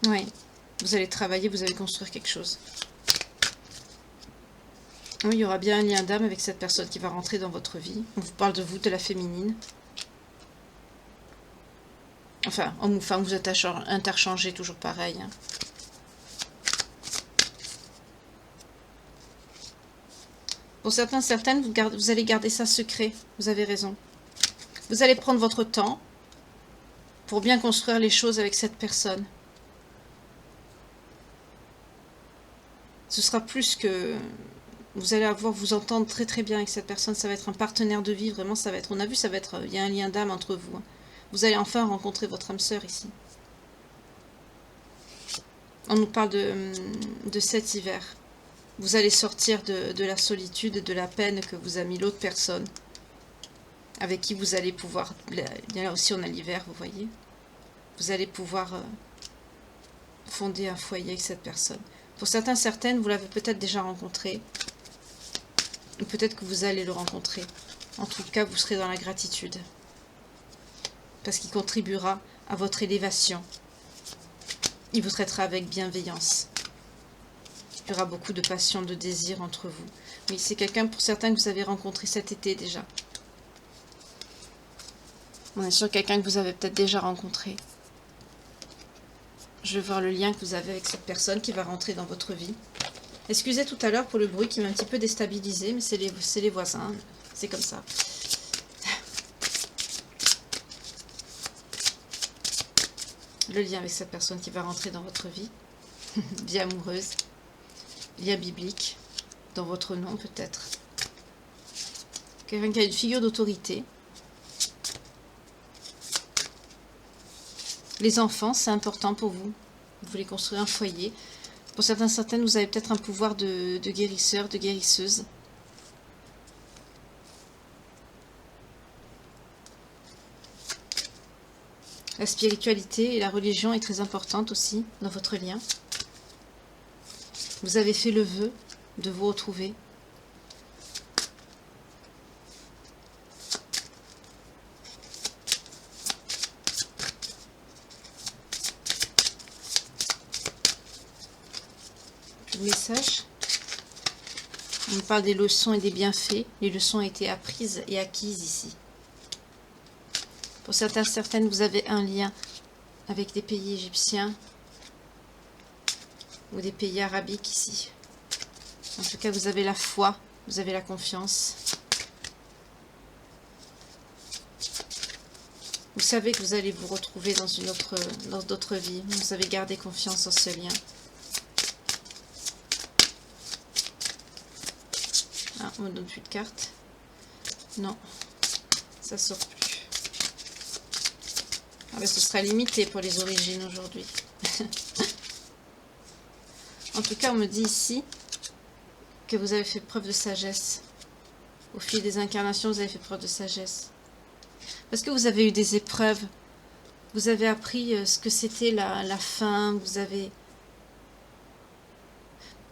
Oui, vous allez travailler, vous allez construire quelque chose. Oui, il y aura bien un lien d'âme avec cette personne qui va rentrer dans votre vie. On vous parle de vous, de la féminine. Enfin, homme ou femme, vous êtes interchangés, toujours pareil. Hein. Pour certains, certaines, vous allez garder ça secret. Vous avez raison. Vous allez prendre votre temps pour bien construire les choses avec cette personne. Ce sera plus que... Vous allez vous entendre très très bien avec cette personne. Ça va être un partenaire de vie, vraiment. Ça va être... On a vu, ça va être... Il y a un lien d'âme entre vous. Hein. Vous allez enfin rencontrer votre âme sœur ici. On nous parle de cet hiver. Vous allez sortir de la solitude, de la peine que vous a mis l'autre personne. Avec qui vous allez pouvoir... Là aussi, on a l'hiver, vous voyez. Vous allez pouvoir fonder un foyer avec cette personne. Pour certains, certaines, vous l'avez peut-être déjà rencontré. Ou peut-être que vous allez le rencontrer. En tout cas, vous serez dans la gratitude. Parce qu'il contribuera à votre élévation. Il vous traitera avec bienveillance. Il y aura beaucoup de passion, de désir entre vous. Oui, c'est quelqu'un, pour certains, que vous avez rencontré cet été déjà. On est sur quelqu'un que vous avez peut-être déjà rencontré. Je vais voir le lien que vous avez avec cette personne qui va rentrer dans votre vie. Excusez tout à l'heure pour le bruit qui m'a un petit peu déstabilisé, mais c'est les voisins. C'est comme ça. Le lien avec cette personne qui va rentrer dans votre vie. Vie amoureuse. Lien biblique. Dans votre nom peut-être. Quelqu'un qui a une figure d'autorité. Les enfants, c'est important pour vous. Vous voulez construire un foyer. Pour certains, certaines, vous avez peut-être un pouvoir de guérisseur, de guérisseuse. La spiritualité et la religion est très importante aussi dans votre lien. Vous avez fait le vœu de vous retrouver. Le message. On parle des leçons et des bienfaits. Les leçons ont été apprises et acquises ici. Pour certains, certaines, vous avez un lien avec des pays égyptiens ou des pays arabiques ici. En tout cas, vous avez la foi, vous avez la confiance. Vous savez que vous allez vous retrouver dans d'autres vies. Vous avez gardé confiance en ce lien. Ah, on ne me donne plus de cartes. Non, ça sort plus. Ah ben, ce sera limité pour les origines aujourd'hui. En tout cas, on me dit ici que vous avez fait preuve de sagesse. Au fil des incarnations, vous avez fait preuve de sagesse. Parce que vous avez eu des épreuves. Vous avez appris ce que c'était la faim. Vous avez...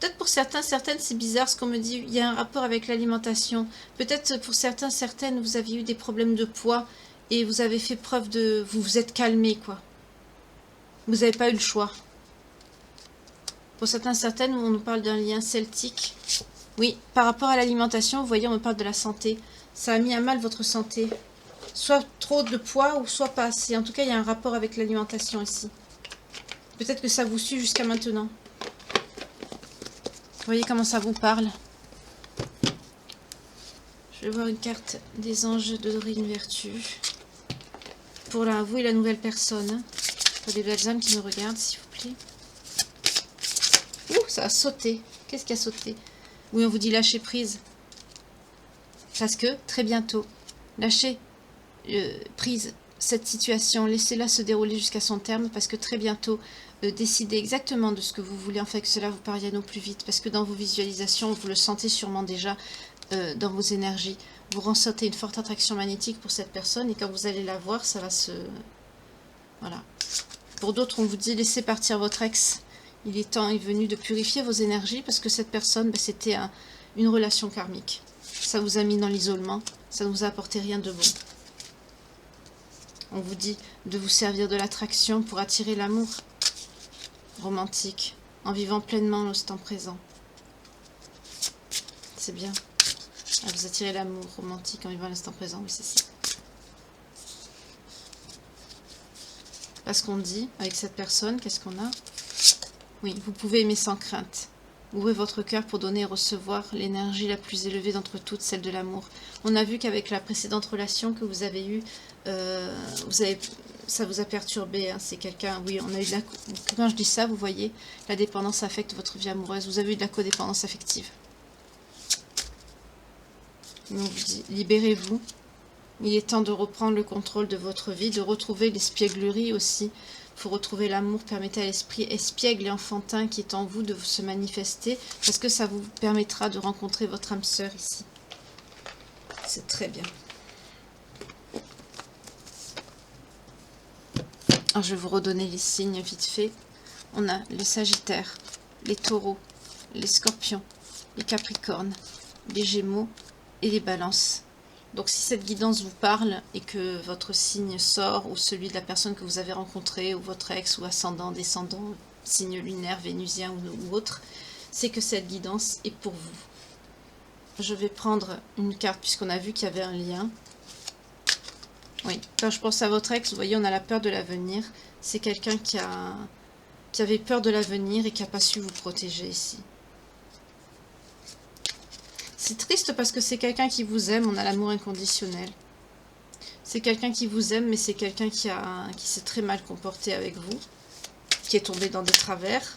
Peut-être pour certains, certaines, c'est bizarre ce qu'on me dit. Il y a un rapport avec l'alimentation. Peut-être pour certains, certaines, vous avez eu des problèmes de poids. Et vous avez fait preuve de... Vous vous êtes calmé, quoi. Vous n'avez pas eu le choix. Pour certains, certaines, on nous parle d'un lien celtique. Oui, par rapport à l'alimentation, vous voyez, on me parle de la santé. Ça a mis à mal votre santé. Soit trop de poids, ou soit pas assez. En tout cas, il y a un rapport avec l'alimentation ici. Peut-être que ça vous suit jusqu'à maintenant. Vous voyez comment ça vous parle. Je vais voir une carte des anges de Dorine Vertu. Pour vous et la nouvelle personne. Pour les belles âmes qui me regardent, s'il vous plaît. Ouh, ça a sauté. Qu'est-ce qui a sauté? Oui, on vous dit lâcher prise. Parce que, très bientôt, lâchez prise cette situation. Laissez-la se dérouler jusqu'à son terme. Parce que très bientôt, décidez exactement de ce que vous voulez. En fait, que cela vous parvienne au plus vite. Parce que dans vos visualisations, vous le sentez sûrement déjà dans vos énergies. Vous ressentez une forte attraction magnétique pour cette personne. Et quand vous allez la voir, ça va se... Voilà. Pour d'autres, on vous dit laissez partir votre ex. Il est venu de purifier vos énergies parce que cette personne, ben, c'était une relation karmique. Ça vous a mis dans l'isolement. Ça ne vous a apporté rien de bon. On vous dit de vous servir de l'attraction pour attirer l'amour romantique en vivant pleinement l'instant présent. C'est bien. Ah, vous attirez l'amour romantique en vivant l'instant présent. Oui, c'est ça. Parce qu'on dit, avec cette personne, qu'est-ce qu'on a? Oui, vous pouvez aimer sans crainte. Ouvrez votre cœur pour donner et recevoir l'énergie la plus élevée d'entre toutes, celle de l'amour. On a vu qu'avec la précédente relation que vous avez eue, ça vous a perturbé. Hein, c'est quelqu'un, oui, on a eu de la... Quand je dis ça, vous voyez, la dépendance affecte votre vie amoureuse. Vous avez eu de la codépendance affective. On vous dit, libérez-vous. Il est temps de reprendre le contrôle de votre vie, de retrouver l'espièglerie aussi. Il faut retrouver l'amour, permettez à l'esprit espiègle et enfantin qui est en vous de se manifester, parce que ça vous permettra de rencontrer votre âme sœur ici. C'est très bien. Alors, je vais vous redonner les signes vite fait. On a les Sagittaires, les Taureaux, les Scorpions, les Capricornes, les Gémeaux et les Balances. Donc si cette guidance vous parle et que votre signe sort, ou celui de la personne que vous avez rencontrée, ou votre ex, ou ascendant, descendant, signe lunaire, vénusien ou autre, c'est que cette guidance est pour vous. Je vais prendre une carte puisqu'on a vu qu'il y avait un lien. Oui, quand je pense à votre ex, vous voyez, on a la peur de l'avenir. C'est quelqu'un qui avait peur de l'avenir et qui n'a pas su vous protéger ici. C'est triste parce que c'est quelqu'un qui vous aime, on a l'amour inconditionnel. C'est quelqu'un qui vous aime, mais c'est quelqu'un qui s'est très mal comporté avec vous, qui est tombé dans des travers,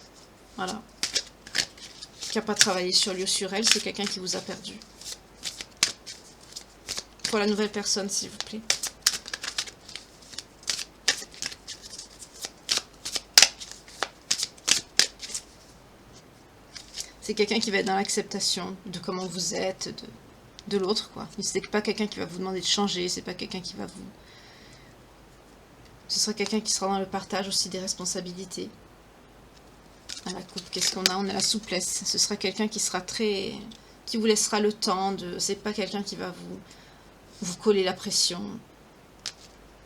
voilà. Qui n'a pas travaillé sur lui ou sur elle, c'est quelqu'un qui vous a perdu. Pour la nouvelle personne, s'il vous plaît. C'est quelqu'un qui va être dans l'acceptation de comment vous êtes, de l'autre, quoi. Mais c'est pas quelqu'un qui va vous demander de changer, c'est pas quelqu'un qui va vous... Ce sera quelqu'un qui sera dans le partage aussi des responsabilités. À la coupe, qu'est-ce qu'on a? On a la souplesse. Ce sera quelqu'un qui sera très... qui vous laissera le temps de... C'est pas quelqu'un qui va vous coller la pression.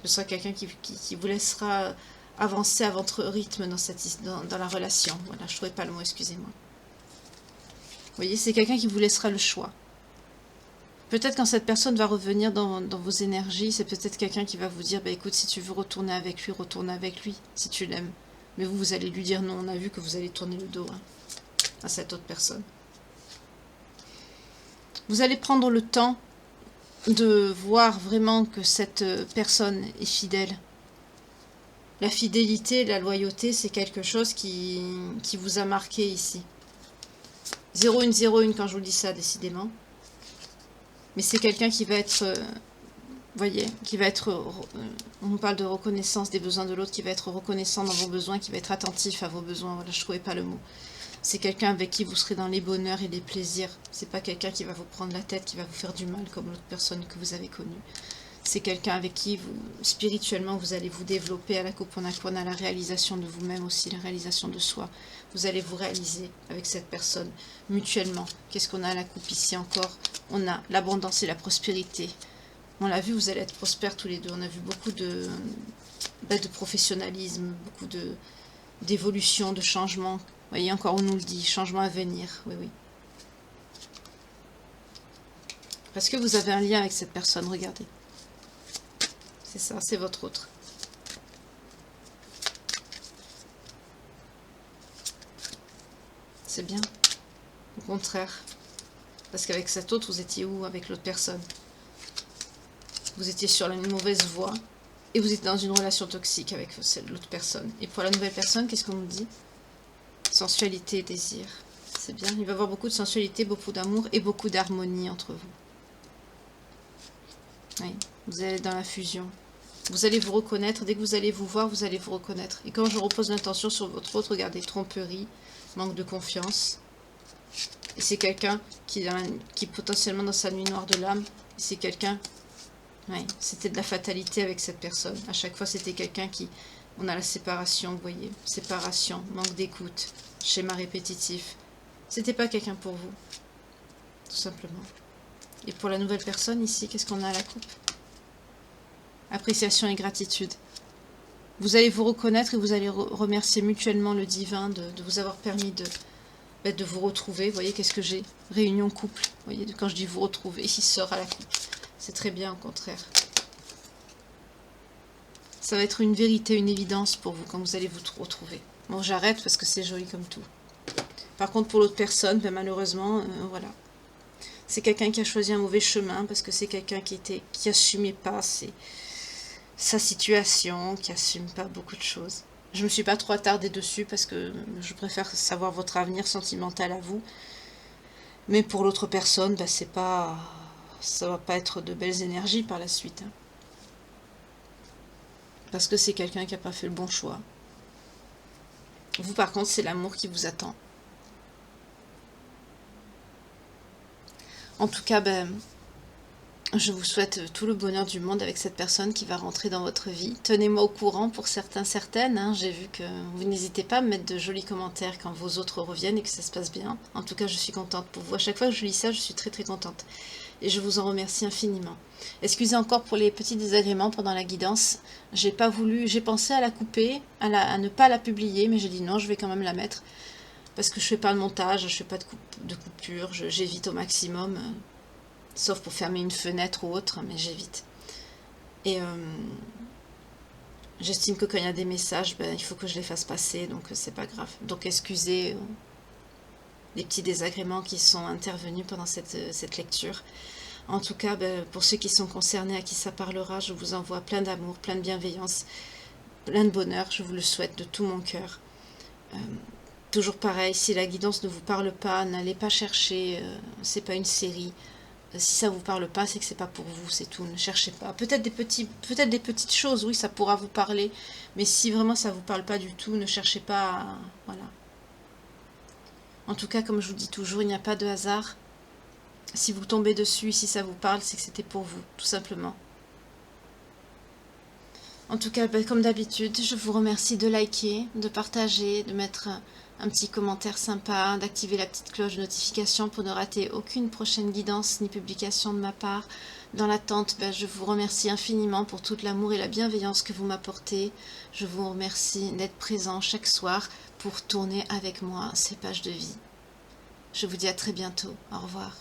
Ce sera quelqu'un qui vous laissera avancer à votre rythme dans la relation. Voilà, je ne trouvais pas le mot, excusez-moi. Vous voyez, c'est quelqu'un qui vous laissera le choix. Peut-être quand cette personne va revenir dans vos énergies, c'est peut-être quelqu'un qui va vous dire, bah, écoute, si tu veux retourner avec lui, retourne avec lui, si tu l'aimes. Mais vous allez lui dire non, on a vu que vous allez tourner le dos à cette autre personne. Vous allez prendre le temps de voir vraiment que cette personne est fidèle. La fidélité, la loyauté, c'est quelque chose qui vous a marqué ici. 0101 quand je vous dis ça, décidément. Mais c'est quelqu'un qui va être, voyez, qui va être, on nous parle de reconnaissance des besoins de l'autre, qui va être reconnaissant dans vos besoins, qui va être attentif à vos besoins. Voilà, je ne trouvais pas le mot. C'est quelqu'un avec qui vous serez dans les bonheurs et les plaisirs. C'est pas quelqu'un qui va vous prendre la tête, qui va vous faire du mal comme l'autre personne que vous avez connue. C'est quelqu'un avec qui, spirituellement, vous allez vous développer. À la coupe, on a la réalisation de vous-même aussi, la réalisation de soi. Vous allez vous réaliser avec cette personne, mutuellement. Qu'est-ce qu'on a à la coupe ici encore? On a l'abondance et la prospérité. On l'a vu, vous allez être prospères tous les deux. On a vu beaucoup de professionnalisme, beaucoup d'évolution, de changement. Vous voyez, encore on nous le dit, changement à venir. Oui, oui. Parce que vous avez un lien avec cette personne, regardez. C'est ça, c'est votre autre. C'est bien. Au contraire. Parce qu'avec cet autre, vous étiez où avec l'autre personne? Vous étiez sur une mauvaise voie. Et vous êtes dans une relation toxique avec l'autre personne. Et pour la nouvelle personne, qu'est-ce qu'on nous dit? Sensualité et désir. C'est bien. Il va y avoir beaucoup de sensualité, beaucoup d'amour et beaucoup d'harmonie entre vous. Oui. Vous allez être dans la fusion. Vous allez vous reconnaître. Dès que vous allez vous voir, vous allez vous reconnaître. Et quand je repose l'intention sur votre autre, regardez, tromperie, manque de confiance. Et c'est quelqu'un qui potentiellement dans sa nuit noire de l'âme. C'est quelqu'un... Oui, c'était de la fatalité avec cette personne. À chaque fois, c'était quelqu'un qui... On a la séparation, vous voyez. Séparation, manque d'écoute, schéma répétitif. C'était pas quelqu'un pour vous. Tout simplement. Et pour la nouvelle personne, ici, qu'est-ce qu'on a à la coupe? Appréciation et gratitude. Vous allez vous reconnaître et vous allez remercier mutuellement le divin de vous avoir permis de vous retrouver. Vous voyez, qu'est-ce que j'ai? Réunion couple. Vous voyez, quand je dis vous retrouver, ici sort à la coupe. C'est très bien, au contraire. Ça va être une vérité, une évidence pour vous quand vous allez vous retrouver. Bon, j'arrête parce que c'est joli comme tout. Par contre, pour l'autre personne, ben, malheureusement, voilà. C'est quelqu'un qui a choisi un mauvais chemin parce que c'est quelqu'un qui assumait pas sa situation, qui assume pas beaucoup de choses. Je me suis pas trop attardée dessus parce que je préfère savoir votre avenir sentimental à vous. Mais pour l'autre personne, ben, c'est pas... Ça va pas être de belles énergies par la suite. Hein. Parce que c'est quelqu'un qui n'a pas fait le bon choix. Vous, par contre, c'est l'amour qui vous attend. En tout cas, ben, je vous souhaite tout le bonheur du monde avec cette personne qui va rentrer dans votre vie. Tenez-moi au courant pour certains, certaines. Hein. J'ai vu que vous n'hésitez pas à me mettre de jolis commentaires quand vos autres reviennent et que ça se passe bien. En tout cas, je suis contente pour vous. À chaque fois que je lis ça, je suis très très contente. Et je vous en remercie infiniment. Excusez encore pour les petits désagréments pendant la guidance. J'ai pas voulu, j'ai pensé à la couper, à ne pas la publier, mais j'ai dit non, je vais quand même la mettre. Parce que je fais pas le montage, je fais pas de coupure, j'évite au maximum. Sauf pour fermer une fenêtre ou autre, mais j'évite. Et j'estime que quand il y a des messages, ben, il faut que je les fasse passer, donc c'est pas grave. Donc excusez les petits désagréments qui sont intervenus pendant cette lecture. En tout cas, ben, pour ceux qui sont concernés, à qui ça parlera, je vous envoie plein d'amour, plein de bienveillance, plein de bonheur, je vous le souhaite de tout mon cœur. Toujours pareil, si la guidance ne vous parle pas, n'allez pas chercher, c'est pas une série. Si ça vous parle pas, c'est que c'est pas pour vous, c'est tout, ne cherchez pas. Peut-être des petites choses, oui, ça pourra vous parler, mais si vraiment ça vous parle pas du tout, ne cherchez pas, voilà. En tout cas, comme je vous dis toujours, il n'y a pas de hasard. Si vous tombez dessus, si ça vous parle, c'est que c'était pour vous, tout simplement. En tout cas, comme d'habitude, je vous remercie de liker, de partager, de mettre un petit commentaire sympa, d'activer la petite cloche de notification pour ne rater aucune prochaine guidance ni publication de ma part. Dans l'attente, je vous remercie infiniment pour tout l'amour et la bienveillance que vous m'apportez. Je vous remercie d'être présent chaque soir pour tourner avec moi ces pages de vie. Je vous dis à très bientôt. Au revoir.